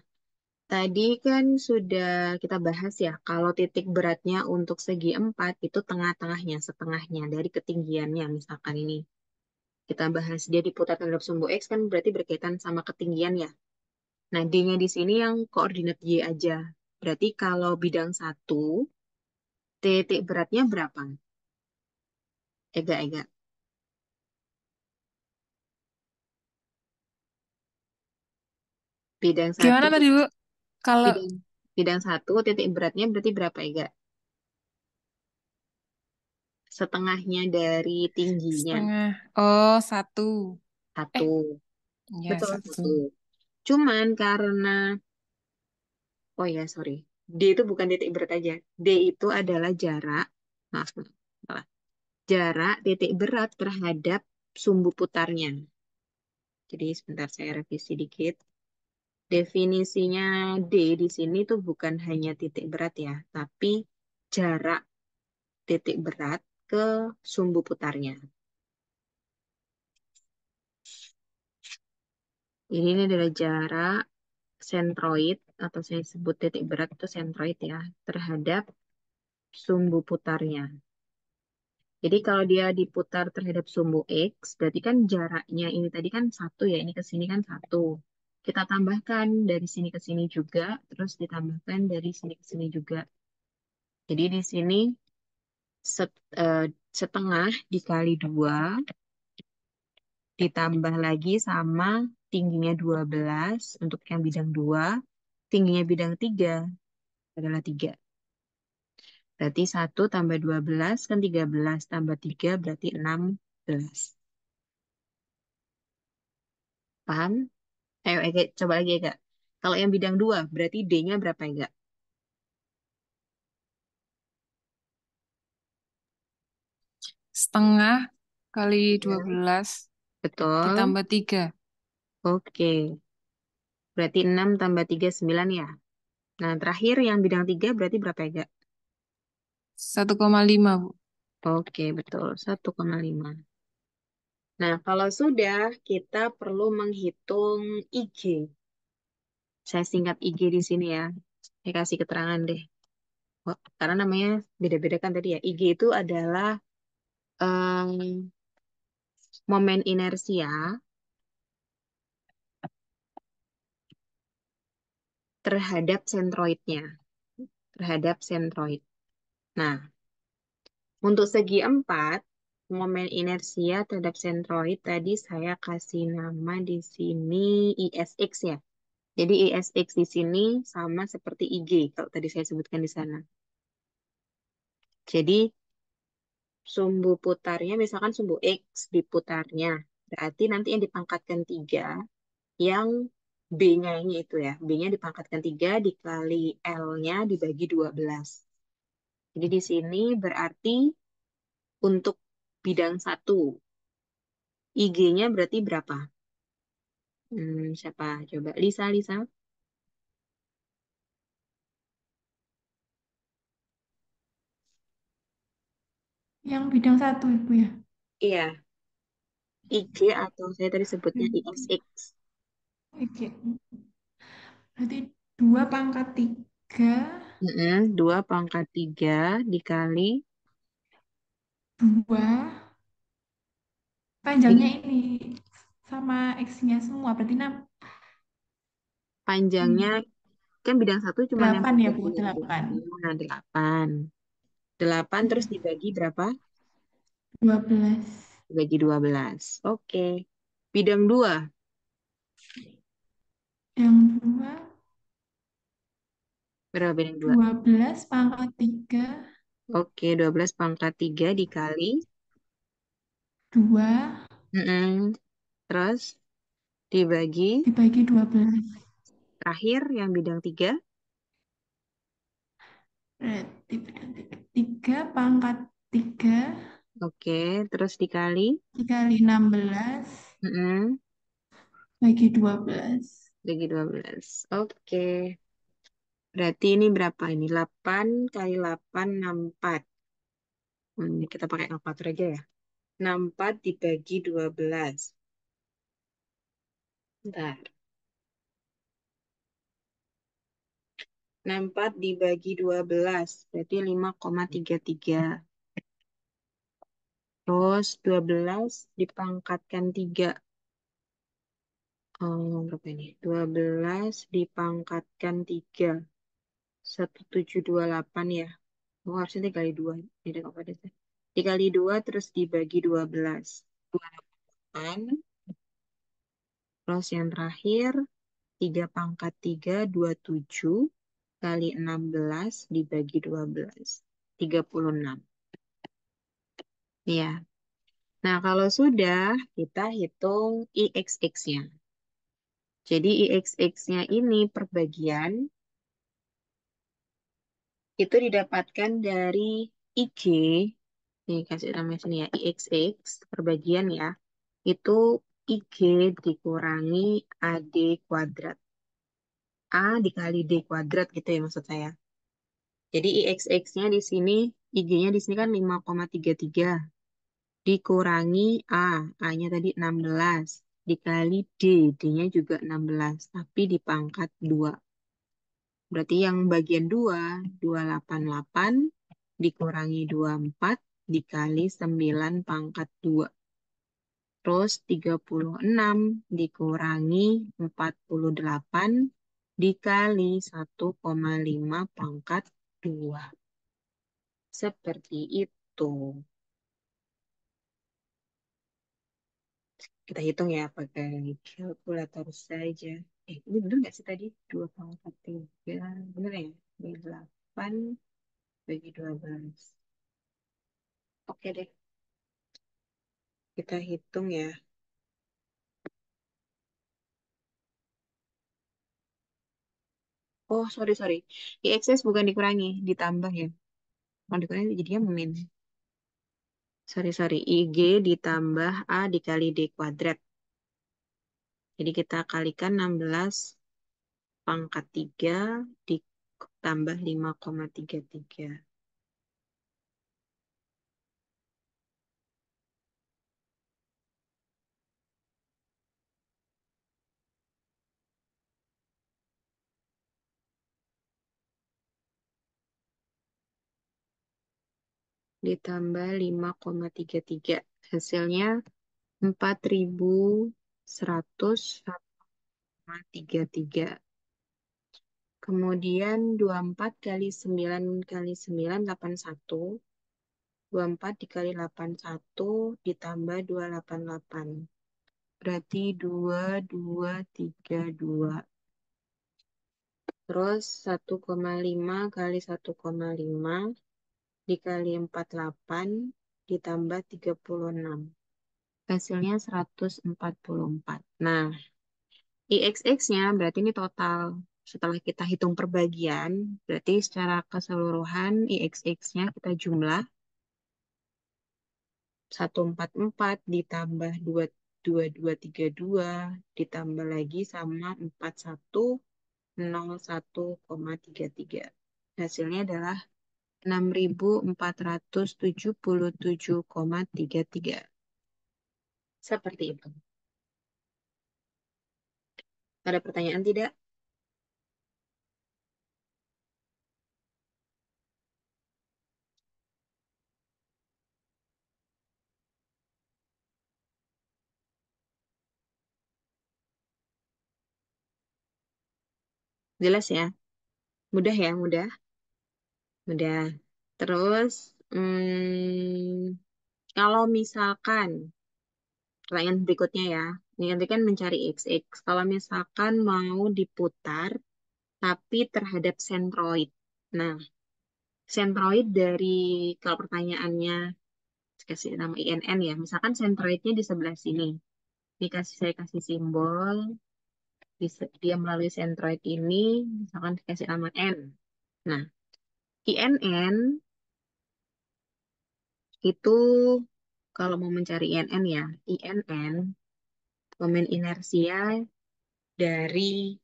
tadi kan sudah kita bahas ya, kalau titik beratnya untuk segi 4 itu tengah-tengahnya, setengahnya dari ketinggiannya. Misalkan ini kita bahas dia diputar terhadap sumbu X kan berarti berkaitan sama ketinggian ya. Nah, D-nya di sini yang koordinat Y aja. Berarti kalau bidang satu titik beratnya berapa? Ega. Bidang satu, Gimana tadi, Bu? Kalau bidang bidang satu titik beratnya berarti berapa Ega? Setengahnya dari tingginya. setengah. Oh, satu. Satu. Eh, ya Betul, satu. satu. Cuman karena, oh ya sorry, D itu bukan titik berat aja. D itu adalah jarak, maaf, maaf, salah. Jarak titik berat terhadap sumbu putarnya. Jadi sebentar saya revisi dikit. Definisinya D di sini tuh bukan hanya titik berat ya, tapi jarak titik berat ke sumbu putarnya. Ini adalah jarak sentroid atau saya sebut titik berat itu sentroid ya terhadap sumbu putarnya. Jadi kalau dia diputar terhadap sumbu X, berarti kan jaraknya ini tadi kan satu ya, ini ke sini kan satu. Kita tambahkan dari sini ke sini juga, terus ditambahkan dari sini ke sini juga. Jadi di sini setengah dikali 2, ditambah lagi sama tingginya 12 untuk yang bidang 2, tingginya bidang 3 adalah 3. Berarti 1 tambah 12 kan 13, tambah 3 berarti 16. Paham? Ayo, Ega, coba lagi Ega. Kalau yang bidang 2 berarti D-nya berapa Ega? Setengah kali Ya, 12 betul. ditambah 3. Oke. Berarti 6 tambah 3 9 ya. Nah, terakhir yang bidang 3 berarti berapa Ega? 1,5, Bu. Oke, betul. 1,5. Nah, kalau sudah, kita perlu menghitung IG. Saya singkat IG di sini ya. Saya kasih keterangan deh. Oh, karena namanya beda-beda kan tadi ya. IG itu adalah momen inersia terhadap sentroidnya. Terhadap sentroid. Nah, untuk segi 4, momen inersia terhadap sentroid tadi saya kasih nama di sini ISX ya. Jadi ISX di sini sama seperti IG kalau tadi saya sebutkan di sana. Jadi sumbu putarnya misalkan sumbu X diputarnya. Berarti nanti yang dipangkatkan 3, yang B-nya ini itu ya. B-nya dipangkatkan 3 dikali L-nya dibagi 12. Jadi di sini berarti untuk bidang satu IG-nya berarti berapa? Siapa? Coba Lisa. Yang bidang satu, Ibu ya. Iya, IG atau saya tadi sebutnya ISX. Oke. Berarti 2 pangkat 3, 2 pangkat 3 dikali 2 panjangnya ini ini sama X-nya semua. Berarti panjangnya kan bidang satu cuma yang 8 ya, panjang Bu. ini aja. 8. Nah, 8. 8 terus dibagi berapa? 12. Dibagi 12. Oke. Bidang 2 Yang dua, berapa bidang 2? 12 pangkat 3, Oke, 12 pangkat 3 dikali. 2 Mm-mm. Terus dibagi dibagi 12. terakhir yang bidang 3. berarti 3 pangkat 3 Oke, terus dikali. dikali 16 Mm-mm, bagi 12. bagi 12. Oke, berarti ini berapa ini? 8 kali 8, 64. Ini kita pakai kalkulator aja ya. 64 dibagi 12. Bentar. 64 dibagi 12. Berarti 5,33. Terus 12 dipangkatkan 3. Oh, berapa ini? 12 dipangkatkan 3. 1728 ya. Oh, harusnya dikali 2. Tidak apa deh. Dikali 2 terus dibagi 12. 28. Terus yang terakhir 3 pangkat 3, 27 kali 16 dibagi 12. 36. Ya. Nah, kalau sudah, kita hitung IXX-nya. Jadi IXX-nya ini perbagian itu didapatkan dari IG, ini kasih nama sini ya, IXX, perbagian ya, itu IG dikurangi AD kuadrat. A dikali D kuadrat gitu ya maksud saya. Jadi IXX-nya di sini, IG-nya di sini kan 5,33. Dikurangi A, A-nya tadi 16. Dikali D, D-nya juga 16. Tapi dipangkat 2. Berarti yang bagian 2, 288 dikurangi 24 dikali 9 pangkat 2. Terus 36 dikurangi 48 dikali 1,5 pangkat 2. Seperti itu. Kita hitung ya pakai kalkulator saja. Ini bener nggak sih tadi? 2 pangkat 3. Bener ya? Ini 8 bagi 12. Oke deh, kita hitung ya. Oh, sorry, sorry. IXS bukan dikurangi, ditambah ya. Kalau dikurangi jadinya min. Sorry, sorry. IG ditambah A dikali D kuadrat. Jadi kita kalikan 16 pangkat 3 ditambah 5,33. Ditambah 5,33. Hasilnya 4.100,33. Kemudian 24 kali 9 kali 9, 81. 24 dikali 81 ditambah 288. Berarti 2232. Terus 1,5 kali 1,5 dikali 48 ditambah 36. Hasilnya 144. Nah, IXX-nya berarti ini total. Setelah kita hitung perbagian, berarti secara keseluruhan IXX-nya kita jumlah 144 ditambah 2232 ditambah lagi sama 4101,33. Hasilnya adalah 6.477,33. Seperti itu. Ada pertanyaan tidak? Jelas ya? Mudah ya, mudah. Mudah. Terus, kalau misalkan, pertanyaan berikutnya ya, ini nanti kan mencari XX. Kalau misalkan mau diputar, tapi terhadap sentroid. Nah, sentroid dari, kalau pertanyaannya, kasih nama INN ya, misalkan sentroidnya di sebelah sini. Saya kasih simbol, dia melalui sentroid ini, misalkan dikasih nama N. Nah, INN itu kalau mau mencari INN ya, INN momen inersia dari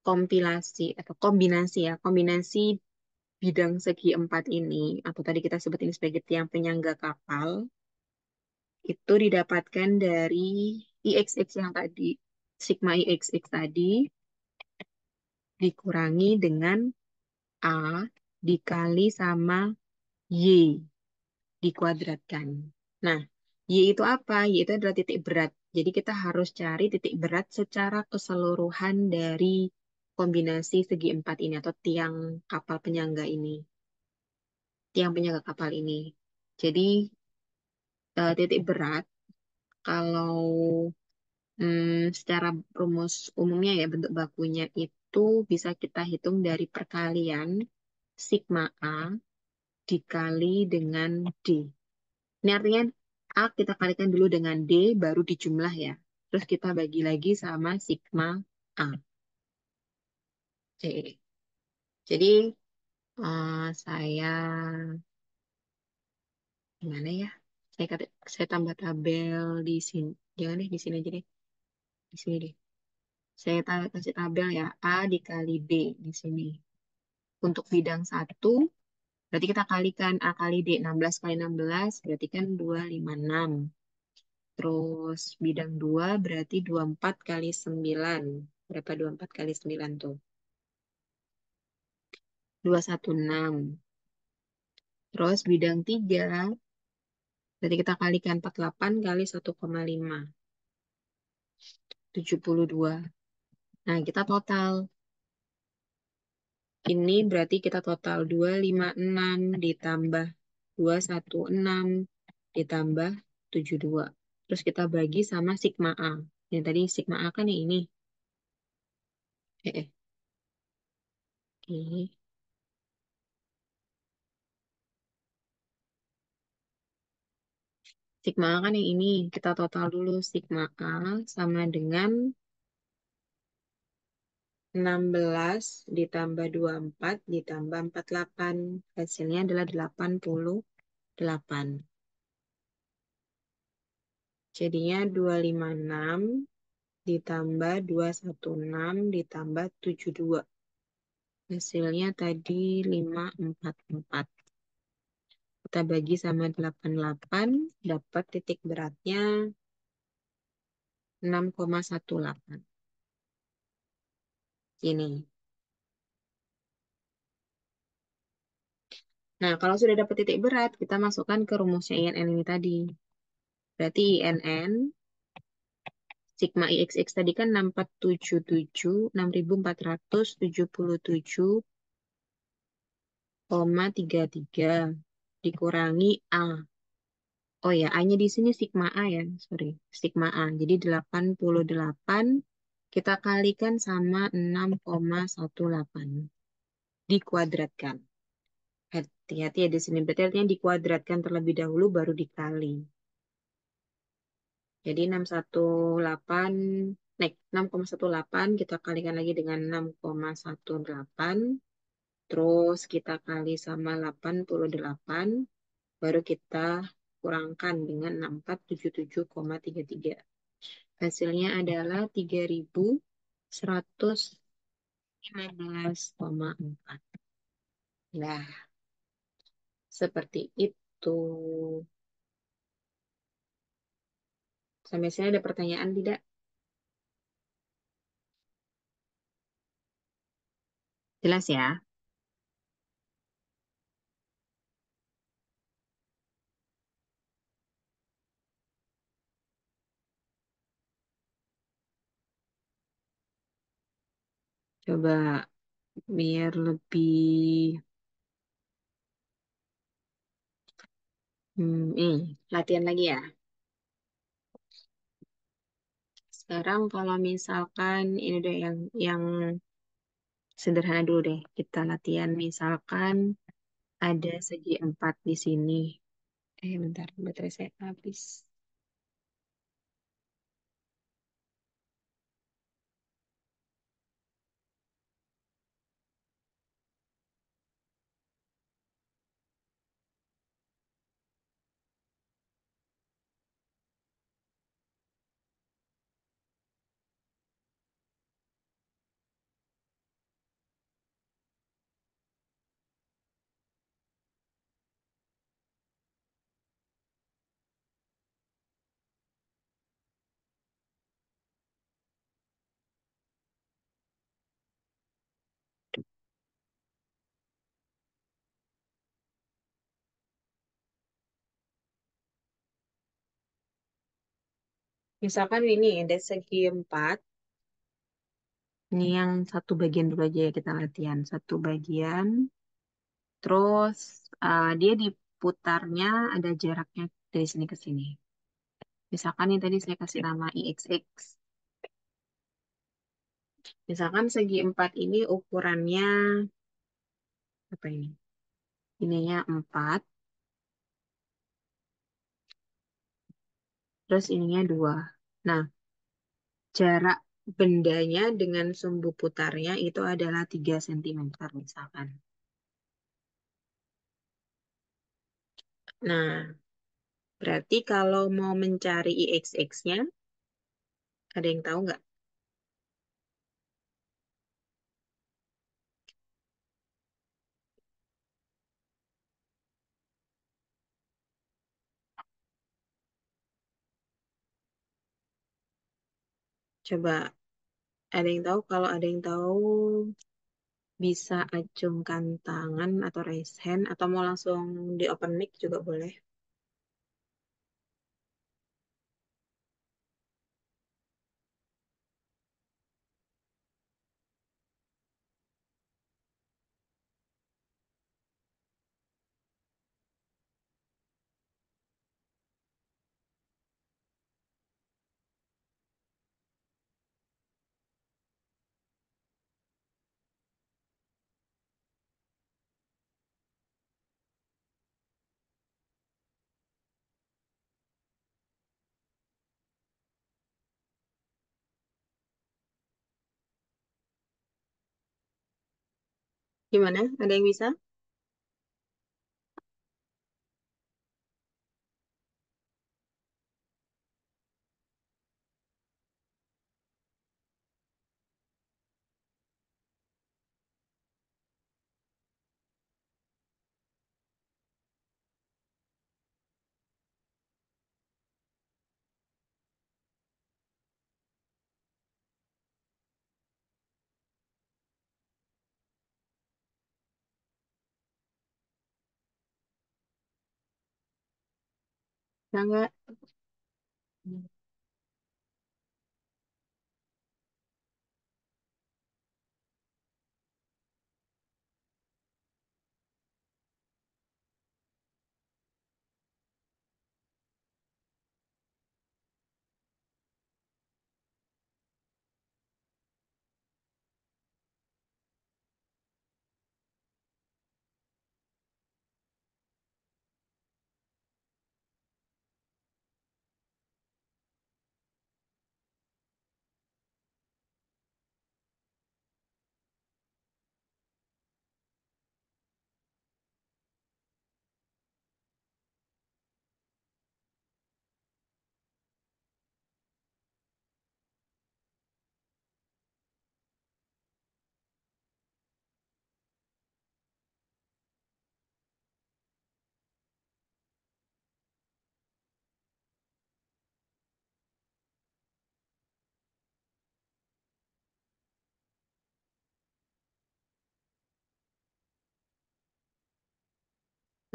kompilasi atau kombinasi ya, kombinasi bidang segi empat ini, atau tadi kita sebut ini sebagai tiang penyangga kapal, itu didapatkan dari IXX yang tadi, sigma IXX tadi, dikurangi dengan A dikali sama Y dikuadratkan. Nah, Y itu apa? Y itu adalah titik berat. Jadi kita harus cari titik berat secara keseluruhan dari kombinasi segi empat ini atau tiang kapal penyangga ini, tiang penyangga kapal ini. Jadi titik berat kalau secara rumus umumnya ya bentuk bakunya itu bisa kita hitung dari perkalian sigma A dikali dengan D. Ini artinya A kita kalikan dulu dengan D, baru dijumlah ya. Terus kita bagi lagi sama sigma A. Oke. Jadi saya gimana ya? Saya tambah tabel di sini. Jangan deh di sini aja deh. Di sini deh. Saya kasih tabel ya A dikali B di sini. Untuk bidang satu, berarti kita kalikan A kali D. 16 kali 16 berarti kan 256. Terus bidang 2 berarti 24 kali 9. Berapa 24 kali 9 tuh? 216. Terus bidang 3 berarti kita kalikan 48 kali 1,5. 72. Nah, kita total. Ini berarti kita total 256 ditambah 216 ditambah 72. Terus kita bagi sama sigma A. Yang tadi sigma A kan yang ini. Eh, eh. Oke. Sigma A kan yang ini. Kita total dulu. Sigma A sama dengan 16 ditambah 24 ditambah 48. Hasilnya adalah 88. Jadinya 256 ditambah 216 ditambah 72. Hasilnya tadi 544. Kita bagi sama 88, dapat titik beratnya 6,18. Ini. Nah, kalau sudah dapat titik berat, kita masukkan ke rumusnya INN ini tadi. Berarti INN, sigma IXX tadi kan 6477, 6477,33 dikurangi A. Oh ya, A-nya di sini sigma A ya, sorry. Sigma A. Jadi 88 kita kalikan sama 6,18. Dikuadratkan. Hati-hati ya di sini. Berarti artinya dikuadratkan terlebih dahulu baru dikali. Jadi 618, 6,18 kita kalikan lagi dengan 6,18. Terus kita kali sama 88. Baru kita kurangkan dengan 6477,33. Hasilnya adalah 3115,4. Nah, seperti itu. Sampai sini ada pertanyaan tidak? Jelas ya? Coba biar lebih latihan lagi ya. Sekarang kalau misalkan ini deh yang sederhana dulu deh. Kita latihan misalkan ada segi empat di sini. Bentar, baterai saya habis. Misalkan ini ada segi 4. Ini yang satu bagian dulu aja ya kita latihan. Satu bagian. Terus dia diputarnya ada jaraknya dari sini ke sini. Misalkan nih tadi saya kasih nama IXX. Misalkan segi 4 ini ukurannya apa ini? Ininya 4, terus ininya 2. Nah, jarak bendanya dengan sumbu putarnya itu adalah 3 cm misalkan. Nah, berarti kalau mau mencari IXX-nya, ada yang tahu nggak? Coba, ada yang tahu? Kalau ada yang tahu, bisa acungkan tangan atau raise hand, atau mau langsung di open mic juga boleh. Gimana? Ada yang bisa? Nah, nggak?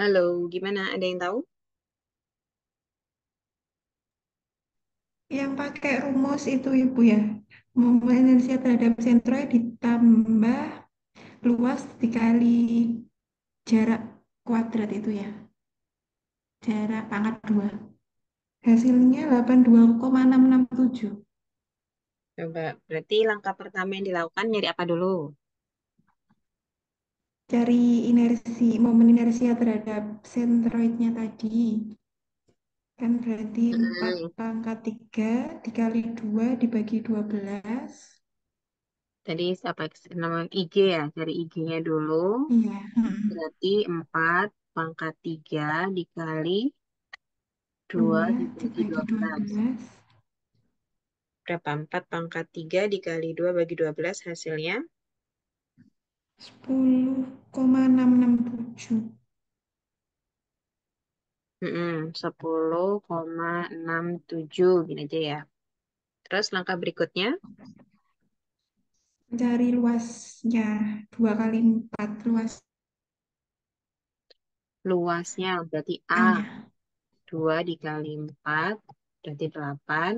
Halo, gimana? Ada yang tahu? Yang pakai rumus itu Ibu ya. Momen inersia terhadap sentroid ditambah luas dikali jarak kuadrat itu ya. Jarak pangkat 2. Hasilnya 82,667. Coba, berarti langkah pertama yang dilakukan nyari apa dulu? Cari inersi, momen inersia terhadap sentroidnya tadi. Kan berarti 4 Hmm, pangkat 3 dikali 2 dibagi 12. tadi apa nama IG ya? Cari IG-nya dulu. Iya. Berarti 4 pangkat 3 dikali 2 2 dibagi dibagi 12. 12. Berapa? 4 pangkat 3 dikali 2 bagi 12 hasilnya? 10,667. 10,67 gini aja ya. Terus langkah berikutnya, Cari luasnya 2 kali 4 luasnya. luasnya berarti A. 2 dikali 4 berarti 8.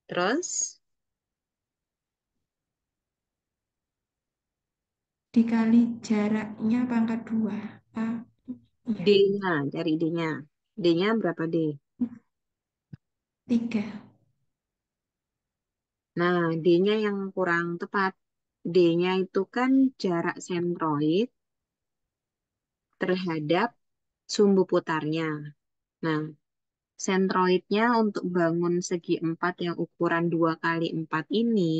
Terus dikali jaraknya pangkat 2. Ah, iya, D-nya, cari D-nya. D-nya berapa D? 3. Nah, D-nya yang kurang tepat. D-nya itu kan jarak sentroid terhadap sumbu putarnya. Nah, sentroidnya untuk bangun segi 4 yang ukuran 2 kali 4 ini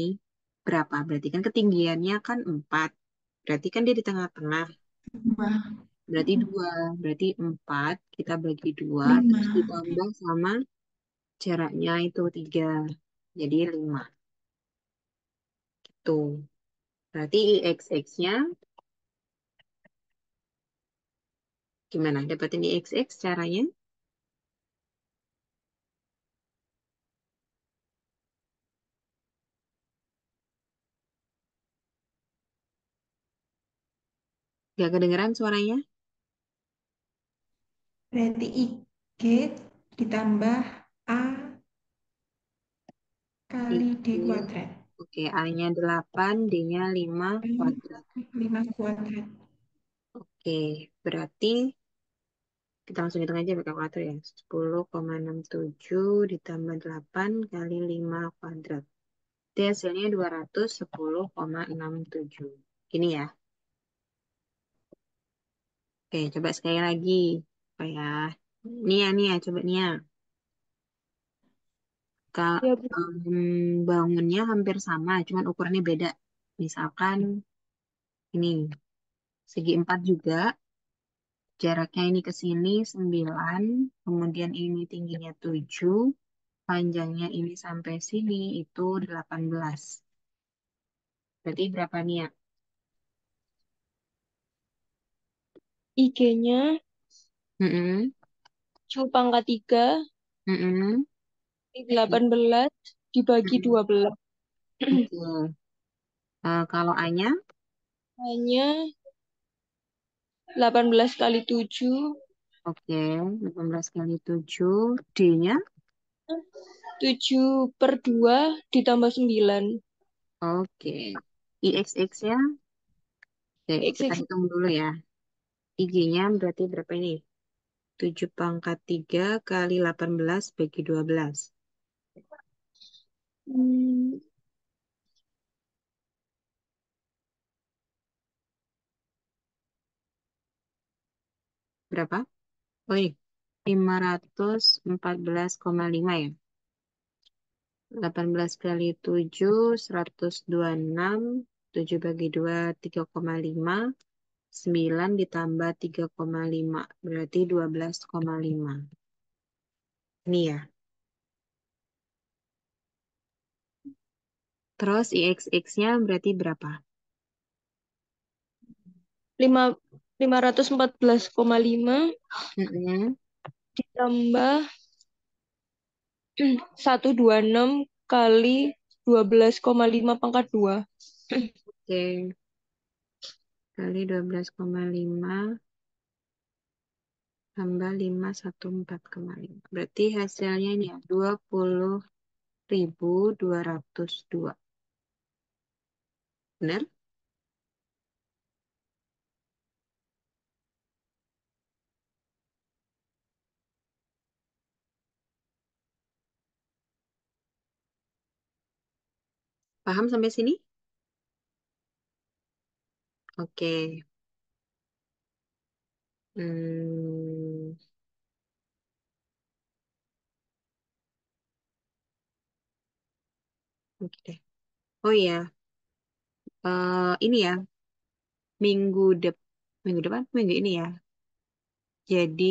berapa? Berarti kan ketinggiannya kan 4. Berarti kan dia di tengah-tengah. Dua. Berarti 2. Berarti 4 kita bagi 2 terus 5. ditambah sama jaraknya itu 3. Jadi 5. Tuh. Berarti IXX-nya gimana? Dapetin IXX caranya? Gak kedengeran suaranya? Berarti IG ditambah A kali D I, kuadrat. oke, A-nya 8, D-nya 5 kuadrat. 5 kuadrat. Oke, berarti kita langsung hitung aja pakai kalkulator ya. 10,67 ditambah 8 kali 5 kuadrat. Itu hasilnya 210,67. Gini ya. Oke, coba sekali lagi. Apa ya? Nia, coba Nia. Ka- Ya, Bu. bangunnya hampir sama, cuman ukurannya beda. Misalkan ini segi 4 juga, jaraknya ini ke sini 9, kemudian ini tingginya 7, panjangnya ini sampai sini itu 18. Berarti berapa nih ya? IG-nya Mm-mm, 7 pangkat 3 mm-mm, 18 dibagi mm-mm. 12. Oke. Kalau A-nya, Hanya 18 kali 7, oke, 18 kali 7. D-nya, 7 per 2 ditambah 9. oke. IXX-nya, oke, kita XX hitung dulu ya. IG-nya berarti berapa ini? 7 pangkat 3 kali 18 bagi 12. hmm, Berapa? Oh iya, 514,5 ya. 18 kali 7, 126. 7 bagi 2, 3,5. 9 ditambah 3,5. Berarti 12,5. Ini ya. Terus IXX-nya berarti berapa? 5 514,5 Mm-mm. ditambah 126 kali 12,5 pangkat 2. Oke, kali 12,5 tambah 514,5. Berarti hasilnya ini ya, 20.202. Benar? Paham sampai sini? Oke. Hmm, oke deh. Oh iya, ini ya, minggu dep minggu depan, minggu ini ya. Jadi,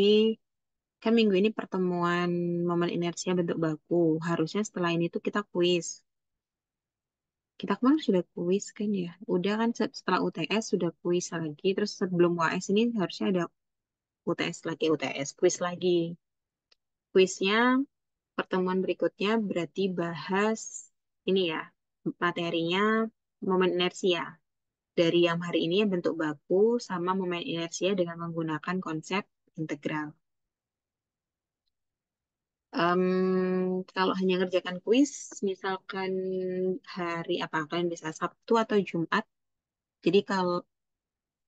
kan minggu ini pertemuan momen inersia bentuk baku. Harusnya setelah ini tuh kita kuis. Kita kemarin sudah kuis kan ya. Udah kan setelah UTS sudah kuis lagi. Terus sebelum UAS ini harusnya ada UTS lagi, UTS, kuis lagi. Kuisnya pertemuan berikutnya berarti bahas ini ya, materinya momen inersia. Dari yang hari ini yang bentuk baku sama momen inersia dengan menggunakan konsep integral. Kalau hanya ngerjakan kuis, misalkan hari apa, kalian bisa Sabtu atau Jumat. Jadi kalau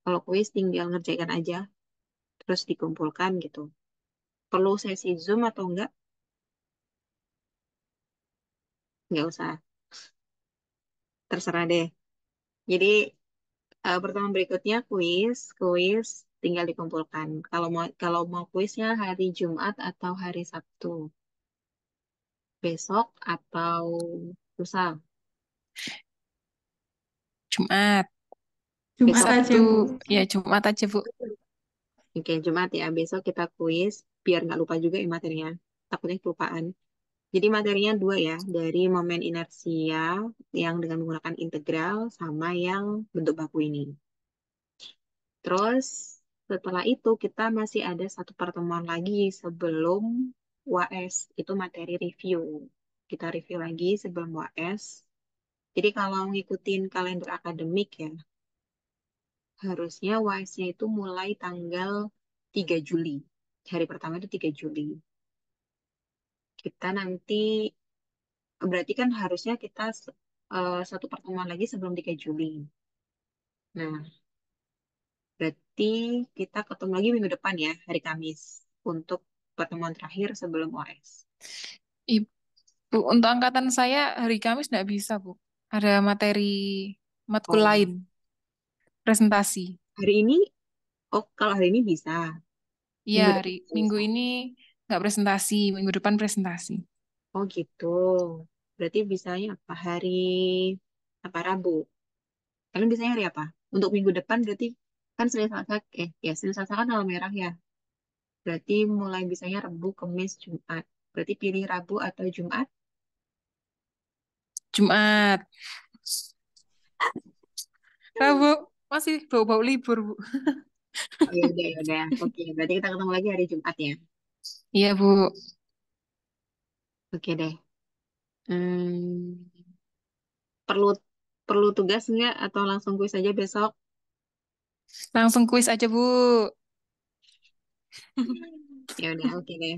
kalau kuis tinggal ngerjakan aja, terus dikumpulkan gitu. Perlu sesi Zoom atau enggak? Enggak usah, terserah deh. Jadi pertemuan berikutnya kuis tinggal dikumpulkan. Kalau mau kuisnya hari Jumat atau hari Sabtu, besok atau lusa, Jumat. Jumat besok. aja, Sabtu. Bu. Ya, Jumat aja, Bu. Oke, Jumat ya. Besok kita kuis biar nggak lupa juga ya materinya. Takutnya kelupaan. Jadi materinya dua ya, dari momen inersia yang dengan menggunakan integral sama yang bentuk baku ini. Terus setelah itu kita masih ada satu pertemuan lagi sebelum UAS, itu materi review. Kita review lagi sebelum UAS. Jadi kalau ngikutin kalender akademik ya, harusnya UAS-nya itu mulai tanggal 3 Juli. Hari pertama itu 3 Juli. Kita nanti, berarti kan harusnya kita satu pertemuan lagi sebelum 3 Juli. Nah, berarti kita ketemu lagi minggu depan ya, hari Kamis, untuk pertemuan terakhir sebelum OS. Ibu, untuk angkatan saya hari Kamis nggak bisa, Bu. Ada materi matkul Oh, lain, presentasi. hari ini, oh kalau hari ini bisa, Iya, minggu hari depan nggak Minggu bisa. ini nggak presentasi, minggu depan presentasi. Oh gitu. Berarti bisanya apa? Hari apa Rabu? Kalian bisanya hari apa? Untuk minggu depan berarti kan Senin Selasa, ya Senin Selasa kan tanggal merah ya. Berarti mulai bisanya Rabu, Kamis, Jumat. Berarti pilih Rabu atau Jumat? Jumat. Rabu masih bau-bau libur, Bu. Oh ya udah ya udah. Oke, berarti kita ketemu lagi hari Jumat ya. Iya, Bu. Oke deh. Hmm, perlu perlu tugas nggak atau langsung kuis aja besok? Langsung kuis aja, Bu. Ya udah, oke deh.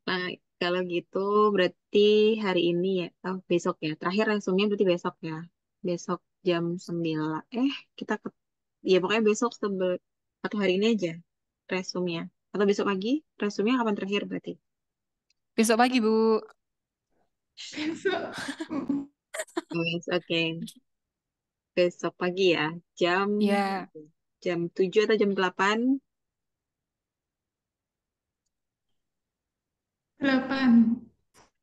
Nah, kalau gitu berarti hari ini ya, besok ya. Terakhir resumnya berarti besok ya. Besok jam 9. Kita ya pokoknya besok atau hari ini aja resumnya. Atau besok pagi, resumnya kapan terakhir berarti? Besok pagi, Bu. Besok. Yes, oke. Besok pagi ya. Jam Ya, jam 7 atau jam 8? 8.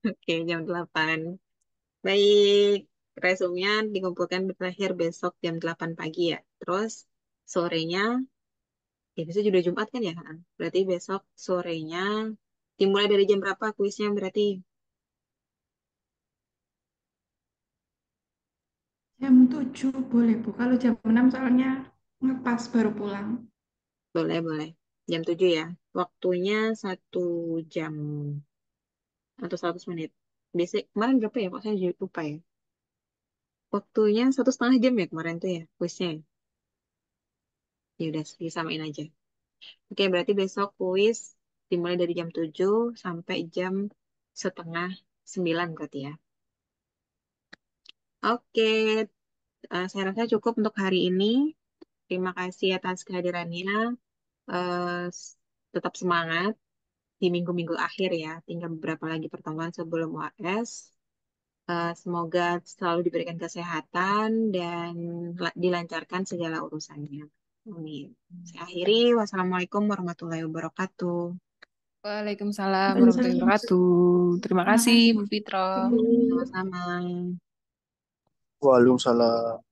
Oke, jam 8. Baik, resumnya dikumpulkan terakhir besok jam 8 pagi ya. Terus sorenya, ya besok juga Jumat kan ya? Berarti besok sorenya dimulai dari jam berapa kuisnya berarti? Jam 7 boleh, Bu. Kalau jam 6 soalnya ngepas baru pulang. Boleh, boleh. Jam 7 ya. Waktunya 1 jam atau 100 menit. Biasanya kemarin berapa ya? Kok saya jadi lupa ya. Waktunya 1,5 jam ya kemarin tuh ya kuisnya. Ya udah, disamain aja. Oke, berarti besok kuis dimulai dari jam 7 sampai jam setengah 9 berarti ya. Oke, saya rasa cukup untuk hari ini. Terima kasih atas kehadirannya. Tetap semangat di minggu-minggu akhir ya. Tinggal beberapa lagi pertemuan sebelum UAS. Semoga selalu diberikan kesehatan dan dilancarkan segala urusannya. Amin. Saya akhiri. Wassalamualaikum warahmatullahi wabarakatuh. Waalaikumsalam warahmatullahi Waalaikumsalam. wabarakatuh. Terima Terima kasih, kasih. Bu Fitro. Sama-sama. Waalaikumsalam.